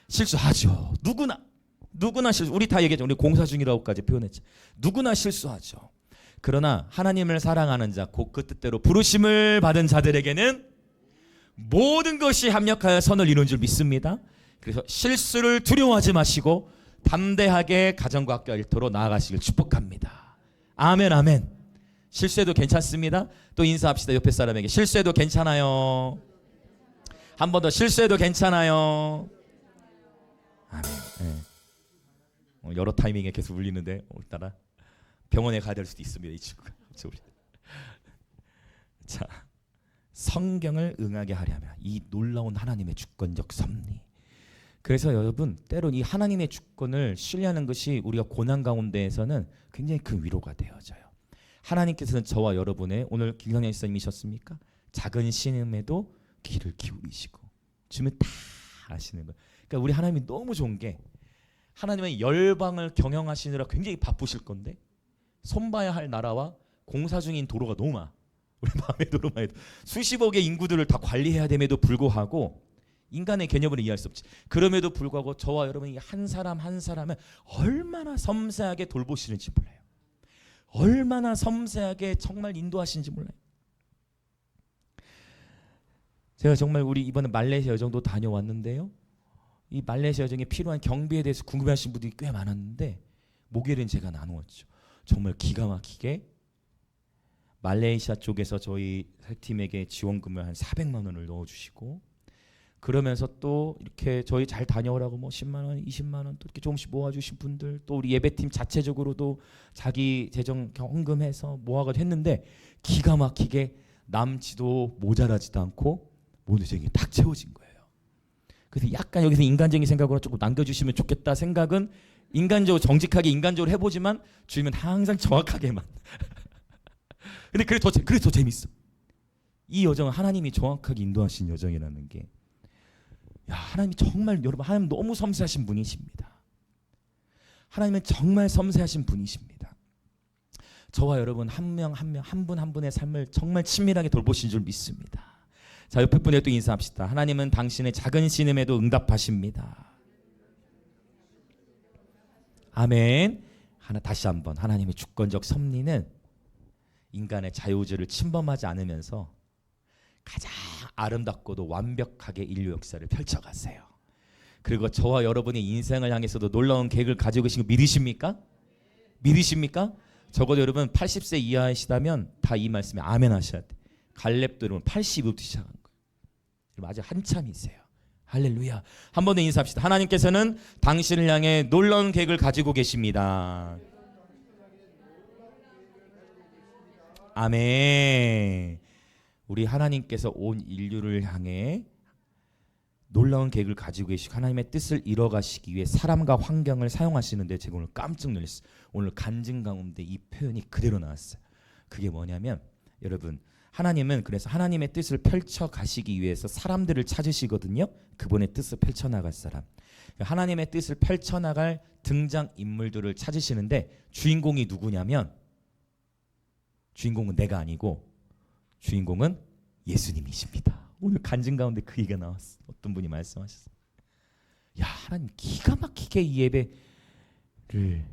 실수하죠. 누구나 실수. 우리 다 얘기했죠. 우리 공사 중이라고까지 표현했죠. 누구나 실수하죠. 그러나 하나님을 사랑하는 자, 곧 그 뜻대로 부르심을 받은 자들에게는 모든 것이 합력하여 선을 이룬 줄 믿습니다. 그래서 실수를 두려워하지 마시고 담대하게 가정과 학교 일터로 나아가시길 축복합니다. 아멘 아멘. 실수해도 괜찮습니다. 또 인사합시다. 옆에 사람에게 실수해도 괜찮아요. 한 번 더 실수해도 괜찮아요. 아멘. 네. 여러 타이밍에 계속 울리는데 오늘따라 병원에 가야 될 수도 있습니다. 이 친구가. 자, 성경을 응하게 하려면 이 놀라운 하나님의 주권적 섭리. 그래서 여러분 때론 이 하나님의 주권을 신뢰하는 것이 우리가 고난 가운데에서는 굉장히 큰 위로가 되어져요. 하나님께서는 저와 여러분의, 오늘 김성현 목사님이셨습니까? 작은 신음에도 귀를 기울이시고 주면 다 아시는 거예요. 그러니까 우리 하나님이 너무 좋은 게, 하나님은 열방을 경영하시느라 굉장히 바쁘실 건데 손봐야 할 나라와 공사 중인 도로가 너무 많아. 우리 마음의 도로만 해도 수십억의 인구들을 다 관리해야 됨에도 불구하고 인간의 개념으로 이해할 수 없지. 그럼에도 불구하고 저와 여러분이 한 사람 한 사람을 얼마나 섬세하게 돌보시는지 몰라요. 얼마나 섬세하게 정말 인도하시는지 몰라요. 제가 정말 우리 이번에 말레이시아 여정도 다녀왔는데요. 이 말레이시아 여정에 필요한 경비에 대해서 궁금해하시는 분들이 꽤 많았는데 목요일은 제가 나누었죠. 정말 기가 막히게 말레이시아 쪽에서 저희 팀에게 지원금을 한 400만 원을 넣어주시고, 그러면서 또 이렇게 저희 잘 다녀오라고 뭐 10만 원, 20만 원 또 이렇게 조금씩 모아주신 분들, 또 우리 예배팀 자체적으로도 자기 재정 헌금해서 모아가지고 했는데 기가 막히게 남지도 모자라지도 않고 모든 재정이 딱 채워진 거예요. 그래서 약간 여기서 인간적인 생각으로 조금 남겨주시면 좋겠다 생각은 인간적으로 정직하게 인간적으로 해보지만 주님은 항상 정확하게만. 근데 그래 더 재밌어. 이 여정은 하나님이 정확하게 인도하신 여정이라는 게, 야, 하나님이 정말, 여러분 하나님 너무 섬세하신 분이십니다. 하나님은 정말 섬세하신 분이십니다. 저와 여러분 한 명 한 명 한 분 한 분의 삶을 정말 친밀하게 돌보신 줄 믿습니다. 자, 옆에 분에 또 인사합시다. 하나님은 당신의 작은 신음에도 응답하십니다. 아멘. 다시 한번 하나님의 주권적 섭리는 인간의 자유의지를 침범하지 않으면서 가장 아름답고도 완벽하게 인류 역사를 믿으십니까? 적어도 여러분 80세 이하이시다면 다 이 말씀에 아멘 하셔야 돼. 갈렙도 여러분 80부터 시작한 거예요. 여러분 아직 한참이세요. 할렐루야. 한 번 더 인사합시다. 하나님께서는 당신을 향해 놀라운 계획을 가지고 계십니다. 아멘. 우리 하나님께서 온 인류를 향해 놀라운 계획을 가지고 계시고 하나님의 뜻을 이뤄가시기 위해 사람과 환경을 사용하시는데 제가 오늘 깜짝 놀랐어요. 오늘 간증 가운데 이 표현이 그대로 나왔어요. 그게 뭐냐면 여러분 하나님은 그래서 하나님의 뜻을 펼쳐가시기 위해서 사람들을 찾으시거든요. 그분의 뜻을 펼쳐나갈 사람. 하나님의 뜻을 펼쳐나갈 등장인물들을 찾으시는데 주인공이 누구냐면 주인공은 내가 아니고 주인공은 예수님이십니다. 오늘 간증 가운데 그 얘기가 나왔어. 어떤 분이 말씀하셨어요. 야 하나님 기가 막히게 이 예배를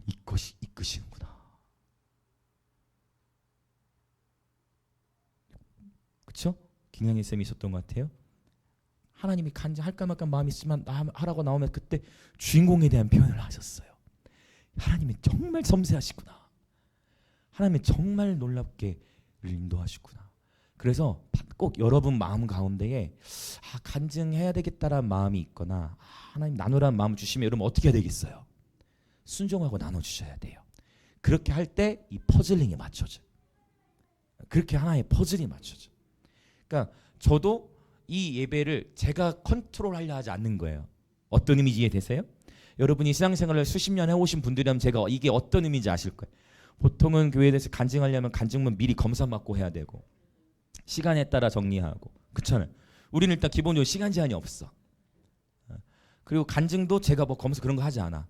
이끄시는구나. 그렇죠? 김양희 쌤이 있었던 것 같아요. 하나님이 간증할까 말까 마음이 있으면 하라고 나오면 그때 주인공에 대한 표현을 하셨어요. 하나님이 정말 섬세하시구나. 하나님이 정말 놀랍게 인도하시구나. 그래서 꼭 여러분 마음 가운데에 간증해야 되겠다라는 마음이 있거나 하나님 나누라는 마음을 주시면 여러분 어떻게 해야 되겠어요? 순종하고 나눠주셔야 돼요. 그렇게 할 때 이 퍼즐링이 맞춰져요. 그렇게 하나의 퍼즐이 맞춰져요. 그러니까 저도 이 예배를 제가 컨트롤하려 하지 않는 거예요. 어떤 의미인지 이해되세요? 여러분이 신앙생활을 수십 년 해오신 분들이라면 제가 이게 어떤 의미인지 아실 거예요. 보통은 교회에 대해서 간증하려면 간증문 미리 검사 받고 해야 되고 시간에 따라 정리하고 그렇잖아요. 우리는 일단 기본적으로 시간 제한이 없어. 그리고 간증도 제가 뭐 검사 그런 거 하지 않아.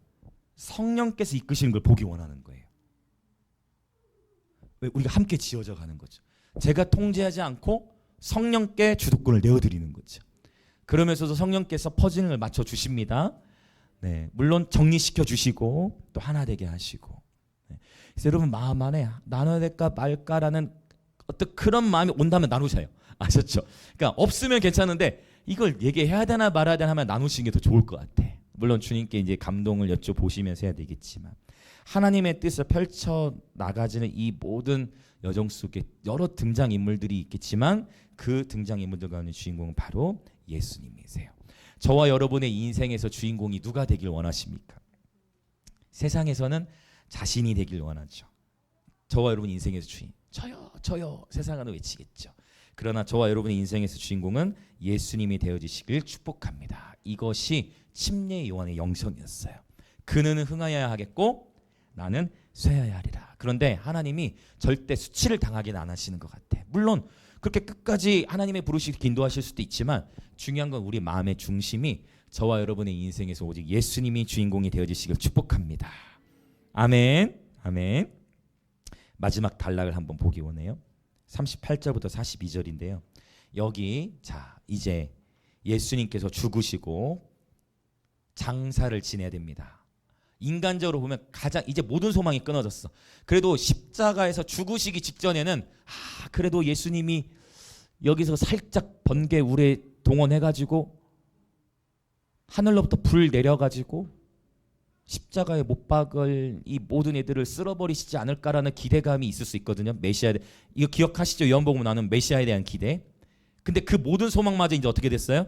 성령께서 이끄시는 걸 보기 원하는 거예요. 왜? 우리가 함께 지어져 가는 거죠. 제가 통제하지 않고 성령께 주도권을 내어드리는 거죠. 그러면서도 성령께서 퍼즐을 맞춰 주십니다. 네, 물론 정리시켜 주시고 또 하나 되게 하시고. 네. 그래서 여러분 마음 안에 나눠야 될까 말까라는 어떤 그런 마음이 온다면 나누셔요. 아셨죠? 그러니까 없으면 괜찮은데 이걸 얘기해야 되나 말아야 되나 하면 나누시는 게 더 좋을 것 같아. 물론 주님께 이제 감동을 여쭤보시면서 해야 되겠지만 하나님의 뜻을 펼쳐 나가지는 이 모든 여정 속에 여러 등장인물들이 있겠지만 그 등장인물들 가운데 주인공은 바로 예수님이세요. 저와 여러분의 인생에서 주인공이 누가 되길 원하십니까? 세상에서는 자신이 되길 원하죠. 저와 여러분 인생에서 주인 저요 세상은 외치겠죠. 그러나 저와 여러분의 인생에서 주인공은 예수님이 되어주시길 축복합니다. 이것이 침례 요한의 영성이었어요. 그는 흥하여야 하겠고 나는 쇠하여야 하리라. 그런데 하나님이 절대 수치를 당하기는 안 하시는 것 같아. 물론 그렇게 끝까지 하나님의 부르시기 인도하실 수도 있지만 중요한 건 우리 마음의 중심이 저와 여러분의 인생에서 오직 예수님이 주인공이 되어주시길 축복합니다. 아멘. 아멘. 마지막 단락을 한번 보기 원해요. 38절부터 42절인데요. 여기 자 이제 예수님께서 죽으시고 장사를 지내야 됩니다. 인간적으로 보면 가장 이제 모든 소망이 끊어졌어. 그래도 십자가에서 죽으시기 직전에는 그래도 예수님이 여기서 살짝 번개 우레 동원해가지고 하늘로부터 불 내려가지고 십자가에 못 박을 이 모든 애들을 쓸어버리시지 않을까라는 기대감이 있을 수 있거든요. 메시아에 이거 기억하시죠? 요한복음 나오는 메시아에 대한 기대. 근데 그 모든 소망마저 이제 어떻게 됐어요?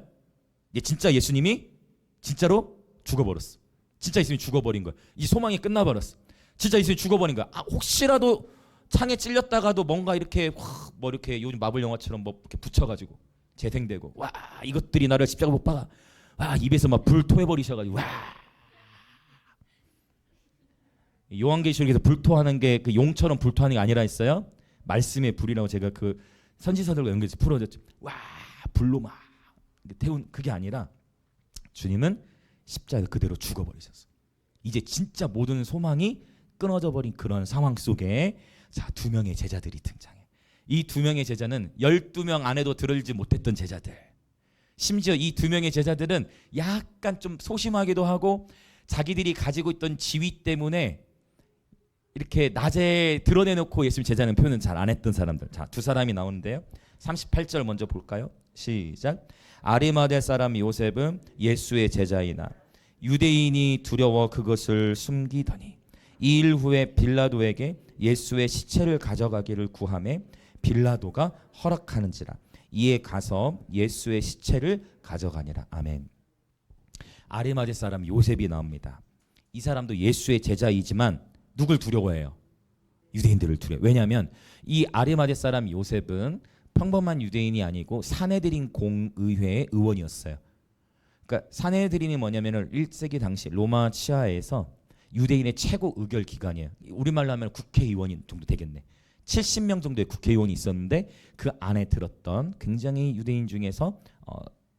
이제 진짜 예수님이 진짜로 죽어버렸어. 진짜 예수님이 죽어버린 거야. 이 소망이 끝나버렸어. 진짜 예수님이 죽어버린 거야. 혹시라도 창에 찔렸다가도 뭔가 이렇게 뭐 이렇게 요즘 마블 영화처럼 뭐 이렇게 붙여가지고 재생되고 와 이것들이 나를 십자가 못 박아. 와 입에서 막 불 토해버리셔가지고 와. 요한계시록에서 불토하는 게 그 용처럼 불토하는 게 아니라 했어요. 말씀의 불이라고 제가 그 선지서들과 연결해서 풀어줬죠. 와 불로 막 태운 그게 아니라 주님은 십자가에 그대로 죽어버리셨어. 이제 진짜 모든 소망이 끊어져 버린 그런 상황 속에 자, 두 명의 제자들이 등장해. 이 두 명의 제자는 12명 안에도 들을지 못했던 제자들. 심지어 이 두 명의 제자들은 약간 좀 소심하기도 하고 자기들이 가지고 있던 지위 때문에 이렇게 낮에 드러내놓고 예수님 제자는 표현은 잘 안 했던 사람들. 자, 두 사람이 나오는데요. 38절 먼저 볼까요? 시작. 아리마대 사람 요셉은 예수의 제자이나 유대인이 두려워 그것을 숨기더니 이 일 후에 빌라도에게 예수의 시체를 가져가기를 구하매 빌라도가 허락하는지라. 이에 가서 예수의 시체를 가져가니라. 아멘. 아리마대 사람 요셉이 나옵니다. 이 사람도 예수의 제자이지만 누굴 두려워해요? 유대인들을 두려워해요. 왜냐하면 이 아리마대 사람 요셉은 평범한 유대인이 아니고 사내들인 공의회의 의원이었어요. 그러니까 사내들인이 뭐냐면은 1세기 당시 로마 치하에서 유대인의 최고 의결 기관이에요. 우리말로 하면 국회의원인 정도 되겠네. 70명 정도의 국회의원이 있었는데 그 안에 들었던 굉장히 유대인 중에서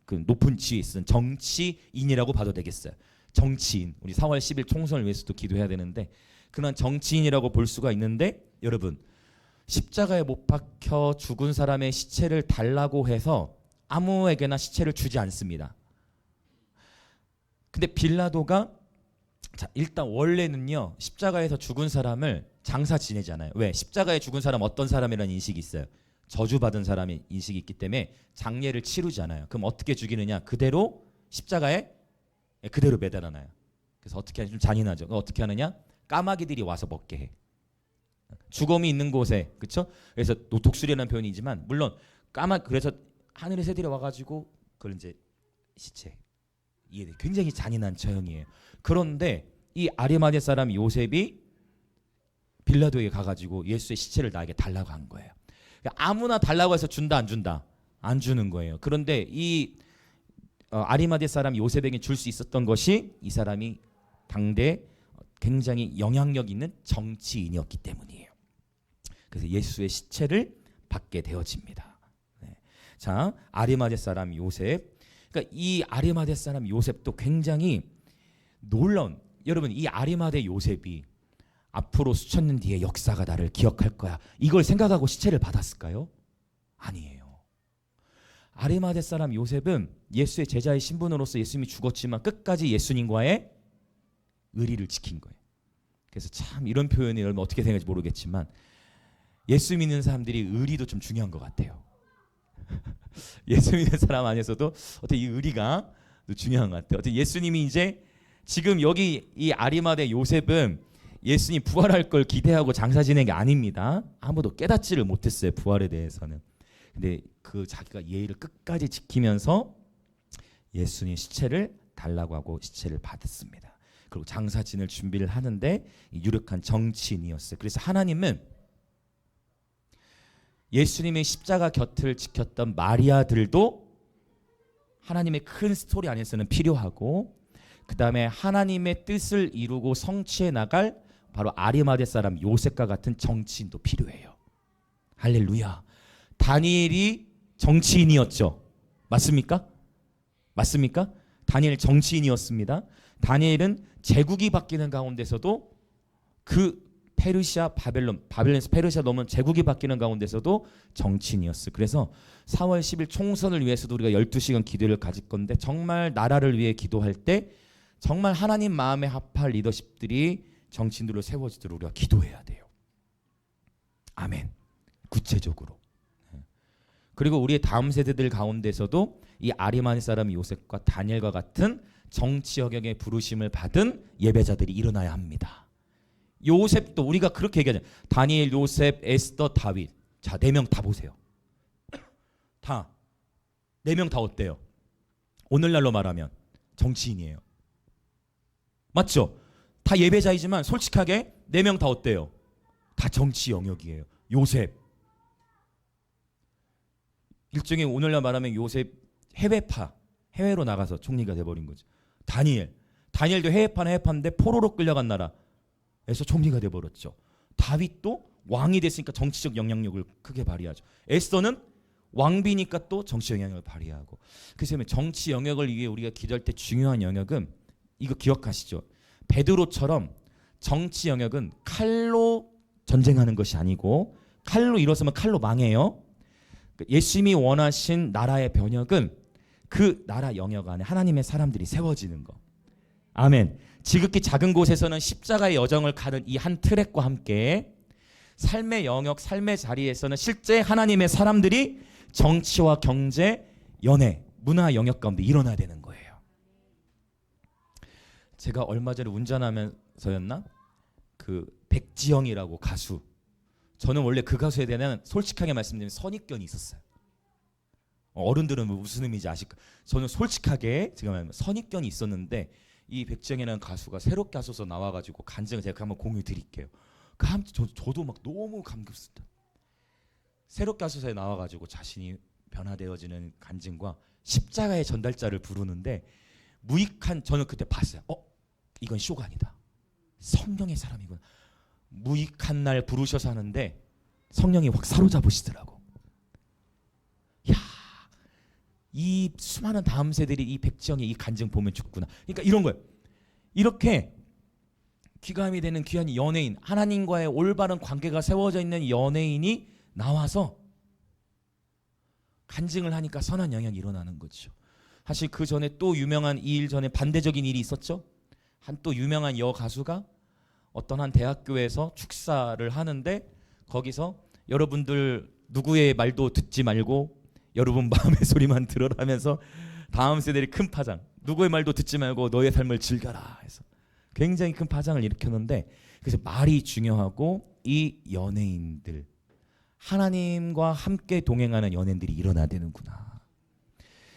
그 높은 지위에 있는 정치인이라고 봐도 되겠어요. 정치인. 우리 4월 10일 총선을 위해서도 기도해야 되는데 그런 정치인이라고 볼 수가 있는데 여러분 십자가에 못 박혀 죽은 사람의 시체를 달라고 해서 아무에게나 시체를 주지 않습니다. 근데 빌라도가 자 일단 원래는요 십자가에서 죽은 사람을 장사 지내잖아요. 왜? 십자가에 죽은 사람 어떤 사람이라는 인식이 있어요. 저주받은 사람의 인식이 있기 때문에 장례를 치르잖아요. 그럼 어떻게 죽이느냐? 그대로 십자가에 그대로 매달아놔요. 그래서 어떻게 하냐? 좀 잔인하죠. 어떻게 하느냐? 까마귀들이 와서 먹게 해. 죽음이 있는 곳에, 그렇죠? 그래서 독수리라는 표현이지만 물론 그래서 하늘의 새들이 와가지고 그걸 이제 시체. 이게 굉장히 잔인한 처형이에요. 그런데 이 아리마대 사람 요셉이 빌라도에게 가가지고 예수의 시체를 나에게 달라고 한 거예요. 그러니까 아무나 달라고 해서 준다 안 준다? 안 주는 거예요. 그런데 이 아리마대 사람 요셉에게 줄 수 있었던 것이 이 사람이 당대 굉장히 영향력 있는 정치인이었기 때문이에요. 그래서 예수의 시체를 받게 되어집니다. 네. 자, 아리마대 사람 요셉. 그러니까 이 아리마대 사람 요셉도 굉장히 놀라운, 여러분 이 아리마대 요셉이 앞으로 수천 년 뒤에 역사가 나를 기억할 거야 이걸 생각하고 시체를 받았을까요? 아니에요. 아리마대 사람 요셉은 예수의 제자의 신분으로서 예수님이 죽었지만 끝까지 예수님과의 의리를 지킨 거예요. 그래서 참 이런 표현이 여러분 어떻게 생각할지 모르겠지만 예수 믿는 사람들이 의리도 좀 중요한 것 같아요. 예수 믿는 사람 안에서도 어떻게 이 의리가 중요한 것 같아요. 어떻게 예수님이 이제 지금 여기 이 아리마대 요셉은 예수님 부활할 걸 기대하고 장사 지낸 게 아닙니다. 아무도 깨닫지를 못했어요. 부활에 대해서는. 근데 그 자기가 예의를 끝까지 지키면서 예수님 시체를 달라고 하고 시체를 받았습니다. 그리고 장사 지낼 준비를 하는데 유력한 정치인이었어요. 그래서 하나님은 예수님의 십자가 곁을 지켰던 마리아들도 하나님의 큰 스토리 안에서는 필요하고 그 다음에 하나님의 뜻을 이루고 성취해 나갈 바로 아리마대 사람 요셉과 같은 정치인도 필요해요. 할렐루야. 다니엘이 정치인이었죠. 맞습니까? 맞습니까? 다니엘 정치인이었습니다. 다니엘은 제국이 바뀌는 가운데서도 그 페르시아, 바벨론에서 페르시아 넘은 제국이 바뀌는 가운데서도 정치인이었어요. 그래서 4월 10일 총선을 위해서도 우리가 12시간 기도를 가질 건데 정말 나라를 위해 기도할 때 정말 하나님 마음에 합할 리더십들이 정치인들로 세워지도록 우리가 기도해야 돼요. 아멘. 구체적으로. 그리고 우리의 다음 세대들 가운데서도 이 아리마대 사람 요셉과 다니엘과 같은 정치 영역의 부르심을 받은 예배자들이 일어나야 합니다. 요셉도 우리가 그렇게 얘기하잖아요. 다니엘, 요셉, 에스더, 다윗. 자, 4명 다 보세요. 다 4명 다 어때요? 오늘날로 말하면 정치인이에요. 맞죠? 다 예배자이지만 솔직하게 4명 다 어때요? 다 정치 영역이에요. 요셉. 일종의 오늘날 말하면 요셉 해외로 나가서 총리가 돼버린 거죠. 다니엘도 해외파인데 포로로 끌려간 나라에서 총리가 돼버렸죠. 다윗도 왕이 됐으니까 정치적 영향력을 크게 발휘하죠. 에스더는 왕비니까 또 정치 영향력을 발휘하고. 그래서 정치 영역을 위해 우리가 기도할 때 중요한 영역은 이거 기억하시죠? 베드로처럼 정치 영역은 칼로 전쟁하는 것이 아니고 칼로 일어서면 칼로 망해요. 예수님이 원하신 나라의 변혁은 그 나라 영역 안에 하나님의 사람들이 세워지는 거. 아멘. 지극히 작은 곳에서는 십자가의 여정을 가는 이 한 트랙과 함께 삶의 영역, 삶의 자리에서는 실제 하나님의 사람들이 정치와 경제, 연애, 문화 영역 가운데 일어나야 되는 거예요. 제가 얼마 전에 운전하면서였나? 그 백지영이라고 가수. 저는 원래 그 가수에 대한 솔직하게 말씀드리면 선입견이 있었어요. 어른들은 무슨 의미인지 아실까? 저는 솔직하게 지금 말하면 선입견이 있었는데 이 백지영이라는 가수가 새롭게 하소서 나와가지고 간증을 제가 한번 공유 드릴게요. 저도 막 너무 감격스럽다. 새롭게 하소서에 나와가지고 자신이 변화되어지는 간증과 십자가의 전달자를 부르는데 무익한, 저는 그때 봤어요. 이건 쇼가 아니다. 성령의 사람이구나. 무익한 날 부르셔서 하는데 성령이 확 사로잡으시더라고. 야, 이 수많은 다음 세들이 이 백지영의 이 간증 보면 죽구나. 그러니까 이런 거예요. 이렇게 귀감이 되는 귀한 연예인, 하나님과의 올바른 관계가 세워져 있는 연예인이 나와서 간증을 하니까 선한 영향이 일어나는 거죠. 사실 그 전에 또 유명한, 이 일 전에 반대적인 일이 있었죠. 한 또 유명한 여가수가 어떤 한 대학교에서 축사를 하는데 거기서 여러분들 누구의 말도 듣지 말고 여러분 마음의 소리만 들으라면서 다음 세대의 큰 파장, 누구의 말도 듣지 말고 너의 삶을 즐겨라 해서 굉장히 큰 파장을 일으켰는데, 그래서 말이 중요하고 이 연예인들, 하나님과 함께 동행하는 연예인들이 일어나야 되는구나.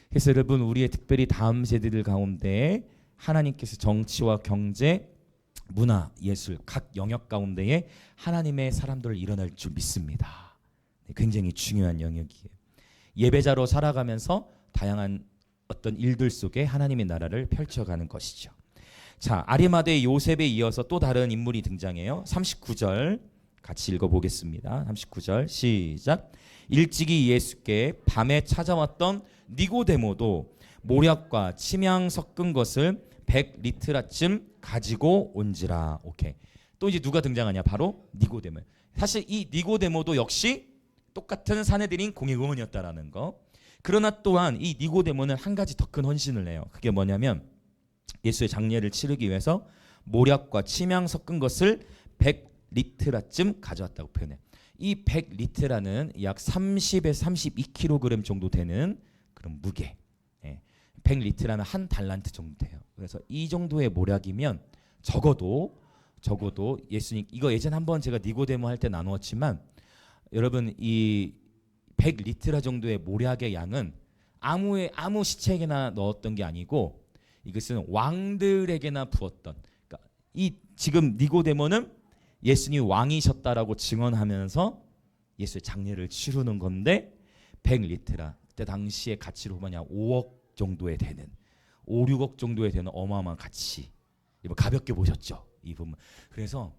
그래서 여러분, 우리의 특별히 다음 세대들 가운데 하나님께서 정치와 경제, 문화, 예술 각 영역 가운데에 하나님의 사람들을 일어날 줄 믿습니다. 굉장히 중요한 영역이에요. 예배자로 살아가면서 다양한 어떤 일들 속에 하나님의 나라를 펼쳐가는 것이죠. 자, 아리마대 요셉에 이어서 또 다른 인물이 등장해요. 39절 같이 읽어보겠습니다. 39절 시작. 일찍이 예수께 밤에 찾아왔던 니고데모도 모략과 침향 섞은 것을 100리트라쯤 가지고 온지라. 오케이. 또 이제 누가 등장하냐? 바로 니고데모. 사실 이 니고데모도 역시 똑같은 사내들인 공회의원이었다라는 거. 그러나 또한 이 니고데모는 한 가지 더 큰 헌신을 해요. 그게 뭐냐면 예수의 장례를 치르기 위해서 모략과 침향 섞은 것을 100리트라쯤 가져왔다고 표현해. 이 100리트라는 약 30에서 32kg 정도 되는 그런 무게. 100리트라는 한 달란트 정도 돼요. 그래서 이 정도의 모략이면 적어도 예수님, 이거 예전에 한번 제가 니고데모 할 때 나누었지만, 여러분 이 100리트라 정도의 모략의 양은 아무 시체에게나 넣었던 게 아니고 이것은 왕들에게나 부었던. 그러니까 이 지금 니고데모는 예수님이 왕이셨다라고 증언하면서 예수의 장례를 치르는 건데 100리트라. 그때 당시의 가치로 보면 5억 정도에 되는, 5, 6억 정도에 되는 어마어마한 가치. 이거 가볍게 보셨죠? 이 부분. 그래서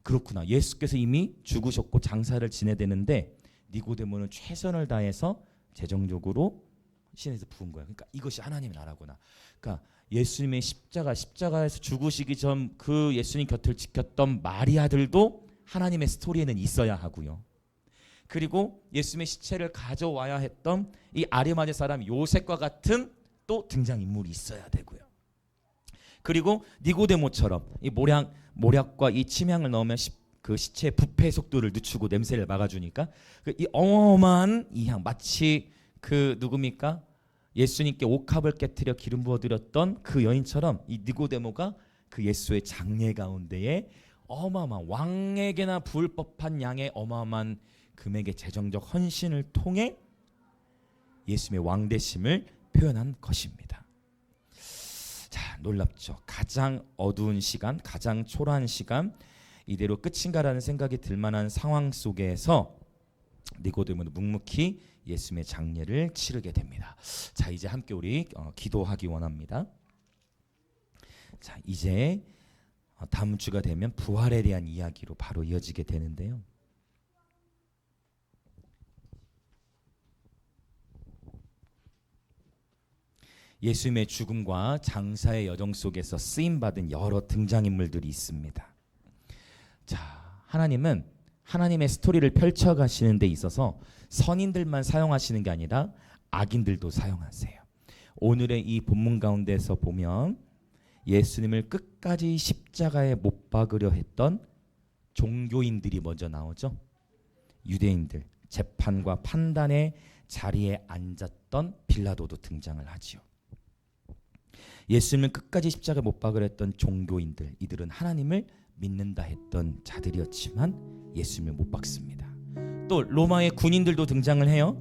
그렇구나. 예수께서 이미 죽으셨고 장사를 지내되는데 니고데모는 최선을 다해서 재정적으로 신에서 부은 거야. 그러니까 이것이 하나님의 나라구나. 그러니까 예수님의 십자가에서 죽으시기 전 그 예수님 곁을 지켰던 마리아들도 하나님의 스토리에는 있어야 하고요. 그리고 예수님의 시체를 가져와야 했던 이 아리마대 사람 요셉과 같은 또 등장인물이 있어야 되고요. 그리고 니고데모처럼 이 모략과 이 침향을 넣으면 그 시체의 부패 속도를 늦추고 냄새를 막아주니까 이 어마어마한 이 향, 마치 그 누굽니까? 예수님께 옥합을 깨트려 기름 부어드렸던 그 여인처럼 이 니고데모가 그 예수의 장례 가운데에 어마어마한, 왕에게나 부을 법한 양의 어마어마한 금액의 재정적 헌신을 통해 예수님의 왕되심을 표현한 것입니다. 자, 놀랍죠. 가장 어두운 시간, 가장 초라한 시간, 이대로 끝인가라는 생각이 들만한 상황 속에서 니고데모는 묵묵히 예수님의 장례를 치르게 됩니다. 자, 이제 함께 우리 기도하기 원합니다. 자, 이제 다음 주가 되면 부활에 대한 이야기로 바로 이어지게 되는데요. 예수님의 죽음과 장사의 여정 속에서 쓰임받은 여러 등장인물들이 있습니다. 자, 하나님은 하나님의 스토리를 펼쳐가시는 데 있어서 선인들만 사용하시는 게 아니라 악인들도 사용하세요. 오늘의 이 본문 가운데서 보면 예수님을 끝까지 십자가에 못 박으려 했던 종교인들이 먼저 나오죠. 유대인들, 재판과 판단의 자리에 앉았던 빌라도도 등장을 하지요. 예수님을 끝까지 십자가에 못 박으려 했던 종교인들, 이들은 하나님을 믿는다 했던 자들이었지만 예수님을 못 박습니다. 또 로마의 군인들도 등장을 해요.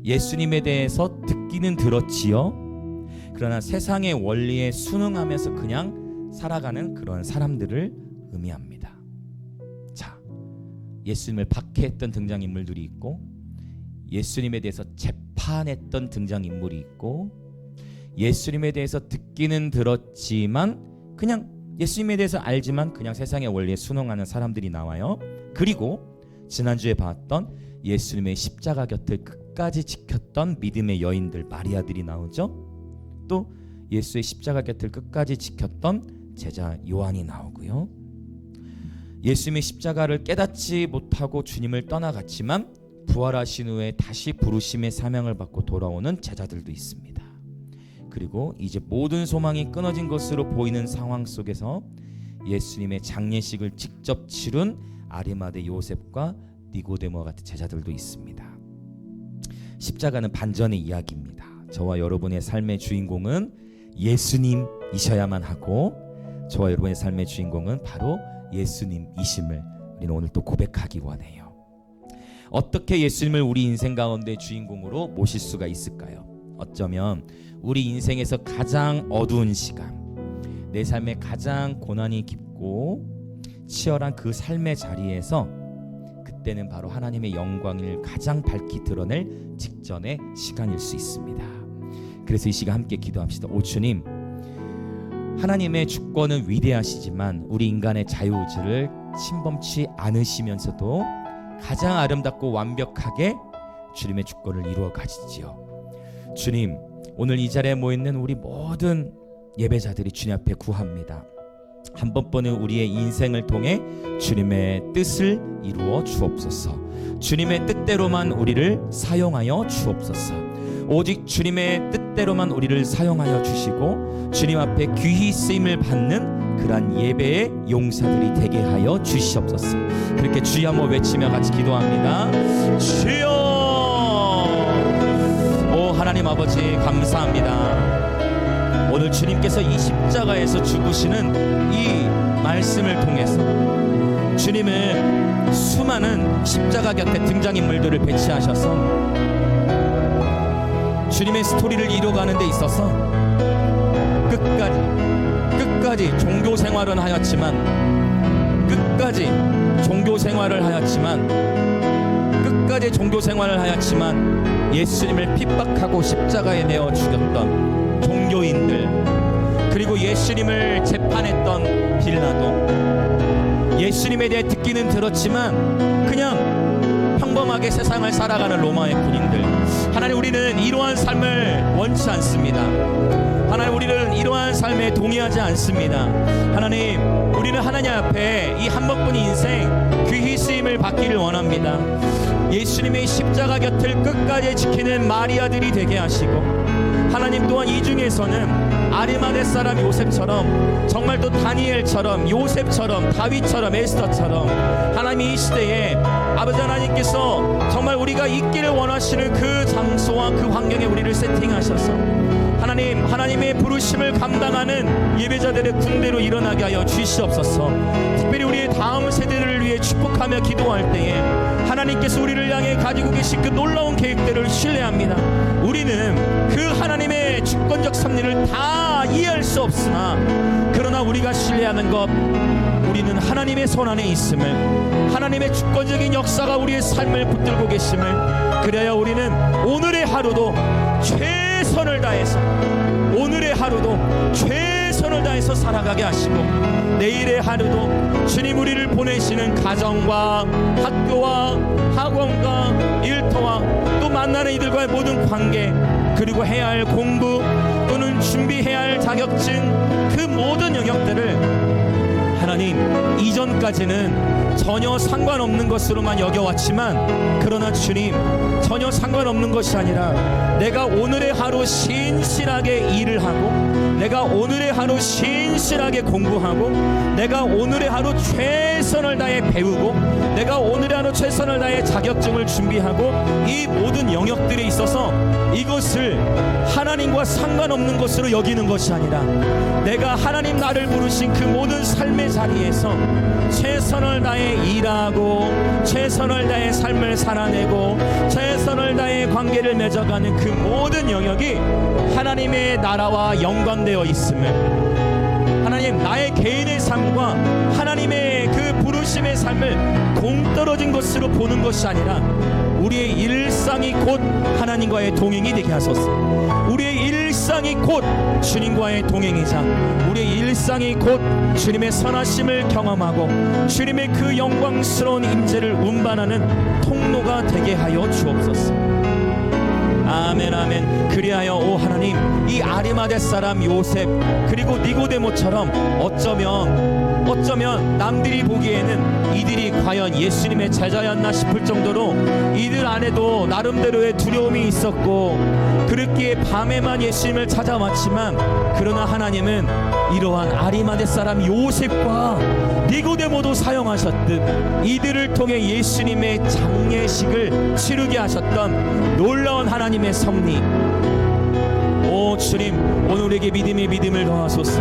예수님에 대해서 듣기는 들었지요. 그러나 세상의 원리에 순응하면서 그냥 살아가는 그런 사람들을 의미합니다. 자, 예수님을 박해했던 등장인물들이 있고, 예수님에 대해서 재판했던 등장인물이 있고, 예수님에 대해서 듣기는 들었지만 그냥 예수님에 대해서 알지만 그냥 세상의 원리에 순응하는 사람들이 나와요. 그리고 지난주에 봤던 예수님의 십자가 곁을 끝까지 지켰던 믿음의 여인들, 마리아들이 나오죠. 또 예수의 십자가 곁을 끝까지 지켰던 제자 요한이 나오고요. 예수님의 십자가를 깨닫지 못하고 주님을 떠나갔지만 부활하신 후에 다시 부르심의 사명을 받고 돌아오는 제자들도 있습니다. 그리고 이제 모든 소망이 끊어진 것으로 보이는 상황 속에서 예수님의 장례식을 직접 치룬 아리마대 요셉과 니고데모와 같은 제자들도 있습니다. 십자가는 반전의 이야기입니다. 저와 여러분의 삶의 주인공은 예수님이셔야만 하고, 저와 여러분의 삶의 주인공은 바로 예수님이심을 우리는 오늘 또 고백하기 원해요. 어떻게 예수님을 우리 인생 가운데 주인공으로 모실 수가 있을까요? 어쩌면 우리 인생에서 가장 어두운 시간, 내 삶에 가장 고난이 깊고 치열한 그 삶의 자리에서, 그때는 바로 하나님의 영광을 가장 밝히 드러낼 직전의 시간일 수 있습니다. 그래서 이 시간 함께 기도합시다. 오 주님, 하나님의 주권은 위대하시지만 우리 인간의 자유의지를 침범치 않으시면서도 가장 아름답고 완벽하게 주님의 주권을 이루어 가시지요. 주님, 오늘 이 자리에 모여있는 우리 모든 예배자들이 주님 앞에 구합니다. 한 번뿐인 우리의 인생을 통해 주님의 뜻을 이루어 주옵소서. 주님의 뜻대로만 우리를 사용하여 주옵소서. 오직 주님의 뜻대로만 우리를 사용하여 주시고 주님 앞에 귀히 쓰임을 받는 그러한 예배의 용사들이 되게 하여 주시옵소서. 그렇게 주여 한번 외치며 같이 기도합니다. 주여! 오 하나님 아버지, 감사합니다. 오늘 주님께서 이 십자가에서 죽으시는 이 말씀을 통해서 주님은 수많은 십자가 곁에 등장인물들을 배치하셔서 주님의 스토리를 이뤄가는 데 있어서 끝까지 종교 생활은 하였지만, 끝까지 종교 생활을 하였지만 예수님을 핍박하고 십자가에 내어 죽였던 종교인들, 그리고 예수님을 재판했던 빌라도, 예수님에 대해 듣기는 들었지만 그냥 평범하게 세상을 살아가는 로마의 군인들, 하나님, 우리는 이러한 삶을 원치 않습니다. 하나님, 우리는 이러한 삶에 동의하지 않습니다. 하나님, 우리는 하나님 앞에 이 한 번뿐인 인생 귀히 쓰임을 받기를 원합니다. 예수님의 십자가 곁을 끝까지 지키는 마리아들이 되게 하시고, 하나님 또한 이 중에서는 아리마대 사람 요셉처럼, 정말 또 다니엘처럼, 요셉처럼, 다윗처럼, 에스더처럼 하나님 이 시대에 아버지 하나님께서 정말 우리가 있기를 원하시는 그 장소와 그 환경에 우리를 세팅하셔서 하나님, 하나님의 부르심을 감당하는 예배자들의 군대로 일어나게 하여 주시옵소서. 특별히 우리의 다음 세대를 위해 축복하며 기도할 때에 하나님께서 우리를 향해 가지고 계신 그 놀라운 계획들을 신뢰합니다. 우리는 그 하나님의 주권적 섭리를 다 이해할 수 없으나, 그러나 우리가 신뢰하는 것, 우리는 하나님의 손 안에 있음을, 하나님의 주권적인 역사가 우리의 삶을 붙들고 계심을, 그래야 우리는 오늘의 하루도 최선을 다해서, 오늘의 하루도 최선을 다해서 살아가게 하시고, 내일의 하루도 주님 우리를 보내시는 가정과 학교와 학원과 일터와 또 만나는 이들과의 모든 관계, 그리고 해야 할 공부 또는 준비해야 할 자격증, 그 모든 영역들을 하나님, 이전까지는 전혀 상관없는 것으로만 여겨왔지만, 그러나 주님, 전혀 상관없는 것이 아니라 내가 오늘의 하루 신실하게 일을 하고 내가 오늘의 하루 신실하게 공부하고, 내가 오늘의 하루 최선을 다해 배우고, 내가 오늘의 하루 최선을 다해 자격증을 준비하고, 이 모든 영역들에 있어서 이것을 하나님과 상관없는 것으로 여기는 것이 아니라, 내가 하나님 나를 부르신 그 모든 삶의 자리에서 최선을 다해 일하고, 최선을 다해 삶을 살아내고, 최선을 다해 관계를 맺어가는 그 모든 영역이 하나님의 나라와 연관되어 있음을, 하나님 나의 개인의 삶과 하나님의 그 부르심의 삶을 동떨어진 것으로 보는 것이 아니라, 우리의 일상이 곧 하나님과의 동행이 되게 하소서. 우리의 일상이 곧 주님과의 동행이자, 우리의 일상이 곧 주님의 선하심을 경험하고 주님의 그 영광스러운 임재를 운반하는 통로가 되게 하여 주옵소서. 아멘, 아멘. 그리하여 오 하나님, 이 아리마대 사람 요셉 그리고 니고데모처럼 어쩌면 남들이 보기에는 이들이 과연 예수님의 제자였나 싶을 정도로 이들 안에도 나름대로의 두려움이 있었고, 그렇기에 밤에만 예수님을 찾아왔지만, 그러나 하나님은 이러한 아리마대 사람 요셉과 니고데모도 사용하셨듯 이들을 통해 예수님의 장례식을 치르게 하셨던 놀라운 하나님의 섭리, 오 주님, 오늘 우리에게 믿음의 믿음을 더하소서.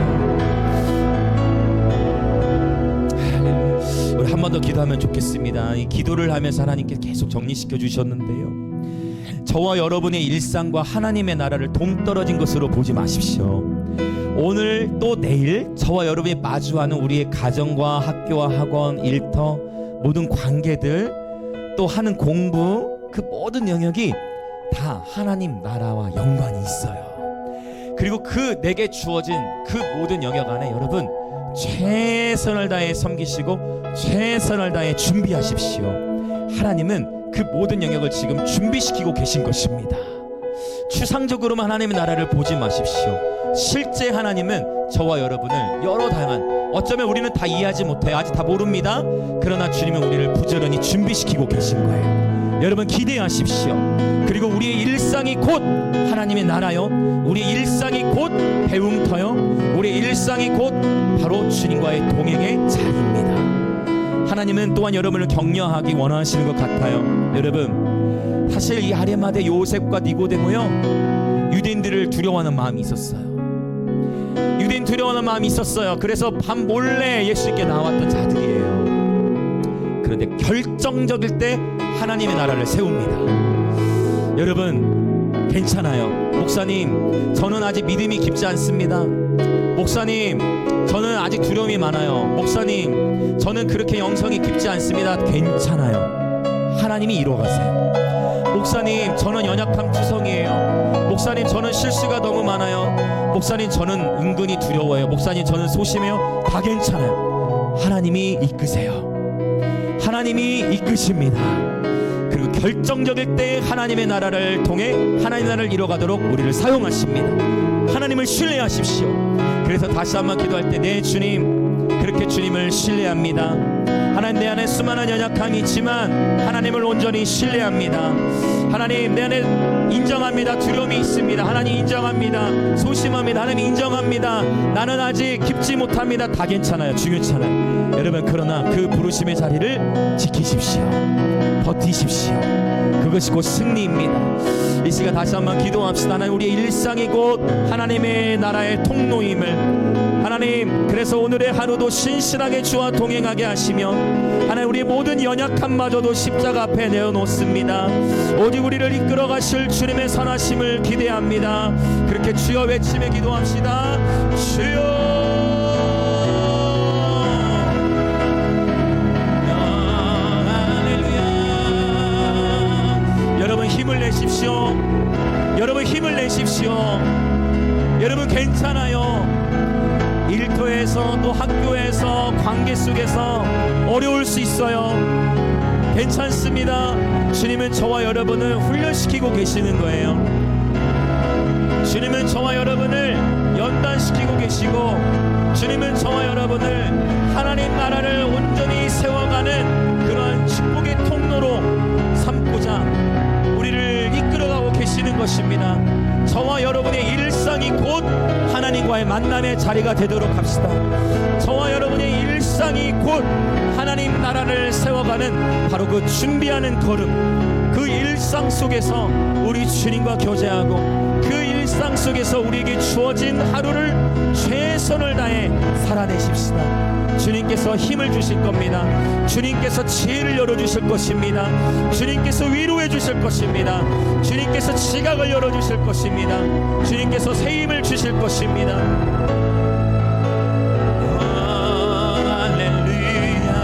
우리 한 번 더 기도하면 좋겠습니다. 이 기도를 하면서 하나님께 계속 정리시켜 주셨는데요, 저와 여러분의 일상과 하나님의 나라를 동떨어진 것으로 보지 마십시오. 오늘 또 내일 저와 여러분이 마주하는 우리의 가정과 학교와 학원, 일터, 모든 관계들, 또 하는 공부, 그 모든 영역이 다 하나님 나라와 연관이 있어요. 그리고 그 내게 주어진 그 모든 영역 안에 여러분 최선을 다해 섬기시고 최선을 다해 준비하십시오. 하나님은 그 모든 영역을 지금 준비시키고 계신 것입니다. 추상적으로만 하나님의 나라를 보지 마십시오. 실제 하나님은 저와 여러분을 여러 다양한, 어쩌면 우리는 다 이해하지 못해요. 아직 다 모릅니다. 그러나 주님은 우리를 부지런히 준비시키고 계신 거예요. 여러분 기대하십시오. 그리고 우리의 일상이 곧 하나님의 나라요, 우리의 일상이 곧 배움터요, 우리의 일상이 곧 바로 주님과의 동행의 자리입니다. 하나님은 또한 여러분을 격려하기 원하시는 것 같아요. 여러분, 사실 이 아리마대 요셉과 니고데모요, 유대인들을 두려워하는 마음이 있었어요. 유대인 두려워하는 마음이 있었어요. 그래서 밤 몰래 예수님께 나왔던 자들이에요. 그런데 결정적일 때 하나님의 나라를 세웁니다. 여러분 괜찮아요. 목사님, 저는 아직 믿음이 깊지 않습니다. 목사님, 저는 아직 두려움이 많아요. 목사님, 저는 그렇게 영성이 깊지 않습니다. 괜찮아요. 하나님이 이루어가세요. 목사님, 저는 연약함 투성이에요. 목사님, 저는 실수가 너무 많아요. 목사님, 저는 은근히 두려워요. 목사님, 저는 소심해요. 다 괜찮아요. 하나님이 이끄세요. 하나님이 이끄십니다. 그리고 결정적일 때 하나님의 나라를 통해 하나님의 나라를 이뤄가도록 우리를 사용하십니다. 하나님을 신뢰하십시오. 그래서 다시 한번 기도할 때, 네 주님, 그렇게 주님을 신뢰합니다. 하나님, 내 안에 수많은 연약함이 있지만 하나님을 온전히 신뢰합니다. 하나님, 내 안에 인정합니다. 두려움이 있습니다. 하나님 인정합니다. 소심합니다. 하나님 인정합니다. 나는 아직 깊지 못합니다. 다 괜찮아요. 중요찮아요. 여러분, 그러나 그 부르심의 자리를 지키십시오. 버티십시오. 그것이 곧 승리입니다. 이 시간 다시 한번 기도합시다. 하나님, 우리의 일상이 곧 하나님의 나라의 통로임을, 하나님, 그래서 오늘의 하루도 신실하게 주와 동행하게 하시며, 하나님, 우리의 모든 연약함마저도 십자가 앞에 내어놓습니다. 오직 우리를 이끌어 가실 주님의 선하심을 기대합니다. 그렇게 주여 외치며 기도합시다. 주여, 힘을 내십시오. 여러분 힘을 내십시오. 여러분 괜찮아요. 일터에서 또 학교에서 관계 속에서 어려울 수 있어요. 괜찮습니다. 주님은 저와 여러분을 훈련시키고 계시는 거예요. 주님은 저와 여러분을 연단시키고 계시고, 주님은 저와 여러분을 하나님 나라를 온전히 세워가는 그런 축복의 통로로 삼고자 우리를 이끌어가고 계시는 것입니다. 저와 여러분의 일상이 곧 하나님 하나님과의 만남의 자리가 되도록 합시다. 저와 여러분의 일상이 곧 하나님 나라를 세워가는 바로 그 준비하는 걸음, 그 일상 속에서 우리 주님과 교제하고 그 일상 속에서 우리에게 주어진 하루를 최선을 다해 살아내십시다. 주님께서 힘을 주실 겁니다. 주님께서 지혜를 열어주실 것입니다. 주님께서 위로해 주실 것입니다. 주님께서 지각을 열어주실 것입니다. 주님께서 새 힘을 주실 것입니다. 할렐루야.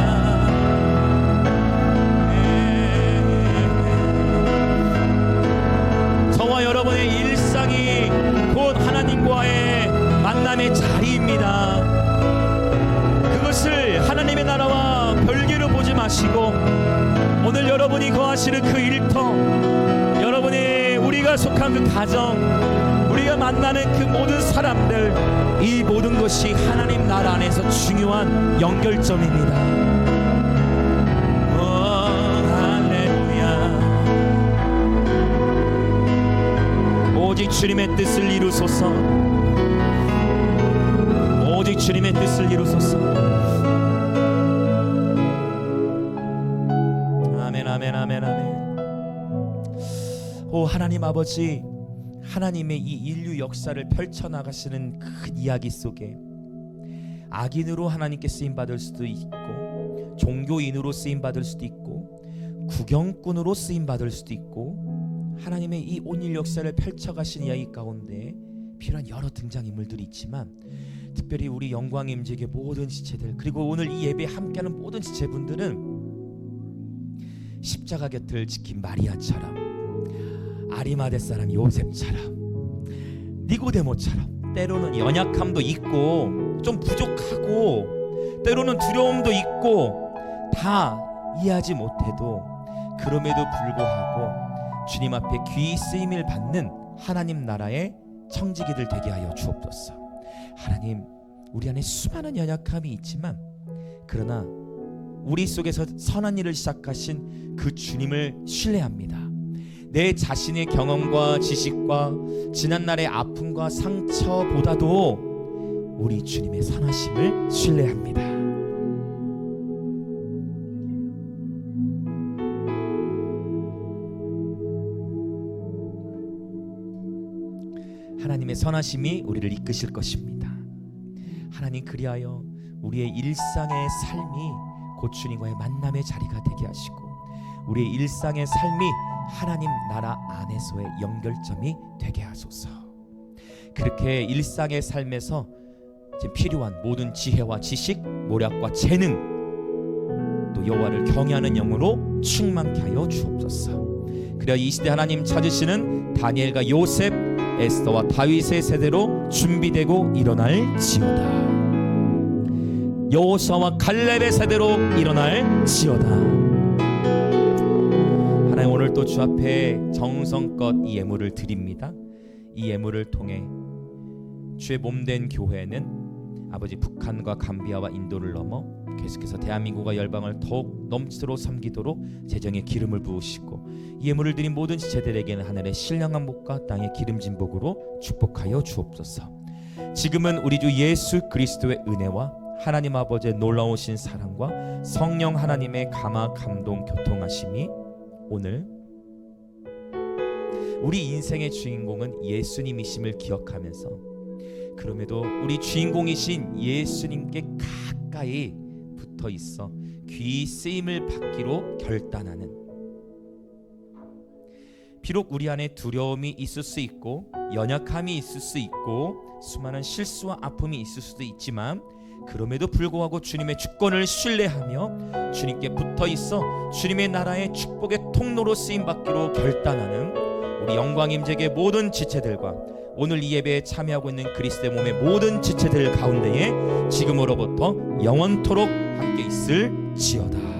저와 여러분의 일상이 곧 하나님과의 만남의 자리입니다. 그것을 하나님의 나라와 별개로 보지 마시고 오늘 여러분이 거하시는 그 일터, 여러분이 우리가 속한 그 가정, 우리가 만나는 그 모든 사람들, 이 모든 것이 하나님 나라 안에서 중요한 연결점입니다. 할렐루야. 오직 주님의 뜻을 이루소서. 오직 주님의 뜻을 이루소서. 아멘, 아멘, 아멘, 아멘. 오 하나님 아버지, 하나님의 이 인류 역사를 펼쳐나가시는 큰 이야기 속에 악인으로 하나님께 쓰임받을 수도 있고, 종교인으로 쓰임받을 수도 있고, 구경꾼으로 쓰임받을 수도 있고, 하나님의 이 온일 역사를 펼쳐가신 이야기 가운데 필요한 여러 등장인물들이 있지만, 특별히 우리 영광 임재의 모든 지체들, 그리고 오늘 이 예배에 함께하는 모든 지체분들은 십자가 곁을 지킨 마리아처럼, 아리마대 사람 요셉처럼, 니고데모처럼 때로는 연약함도 있고 좀 부족하고 때로는 두려움도 있고 다 이해하지 못해도 그럼에도 불구하고 주님 앞에 귀히 쓰임을 받는 하나님 나라의 청지기들 되게 하여 주옵소서. 하나님, 우리 안에 수많은 연약함이 있지만 그러나 우리 속에서 선한 일을 시작하신 그 주님을 신뢰합니다. 내 자신의 경험과 지식과 지난날의 아픔과 상처보다도 우리 주님의 선하심을 신뢰합니다. 하나님의 선하심이 우리를 이끄실 것입니다. 하나님, 그리하여 우리의 일상의 삶이 곧 주님과의 만남의 자리가 되게 하시고 우리의 일상의 삶이 하나님 나라 안에서의 연결점이 되게 하소서. 그렇게 일상의 삶에서 필요한 모든 지혜와 지식, 모략과 재능, 또 여호와를 경외하는 영으로 충만케 하여 주옵소서. 그래야 이 시대 하나님 찾으시는 다니엘과 요셉, 에스더와 다윗의 세대로 준비되고 일어날지어다. 여호수아와 갈렙의 세대로 일어날지어다. 하나님, 오늘 또 주 앞에 정성껏 이 예물을 드립니다. 이 예물을 통해 주의 몸된 교회는 아버지 북한과 감비아와 인도를 넘어 계속해서 대한민국과 열방을 더욱 넘치도록 섬기도록 재정의 기름을 부으시고 이 예물을 드린 모든 지체들에게는 하늘의 신령한 복과 땅의 기름진 복으로 축복하여 주옵소서. 지금은 우리 주 예수 그리스도의 은혜와 하나님 아버지의 놀라우신 사랑과 성령 하나님의 감화 감동 교통하심이 오늘 우리 인생의 주인공은 예수님이심을 기억하면서 그럼에도 우리 주인공이신 예수님께 가까이 붙어 있어 귀히 쓰임을 받기로 결단하는, 비록 우리 안에 두려움이 있을 수 있고 연약함이 있을 수 있고 수많은 실수와 아픔이 있을 수도 있지만 그럼에도 불구하고 주님의 주권을 신뢰하며 주님께 붙어 있어 주님의 나라의 축복의 통로로 쓰임받기로 결단하는 우리 영광임재계 모든 지체들과 오늘 이 예배에 참여하고 있는 그리스도의 몸의 모든 지체들 가운데에 지금으로부터 영원토록 함께 있을지어다.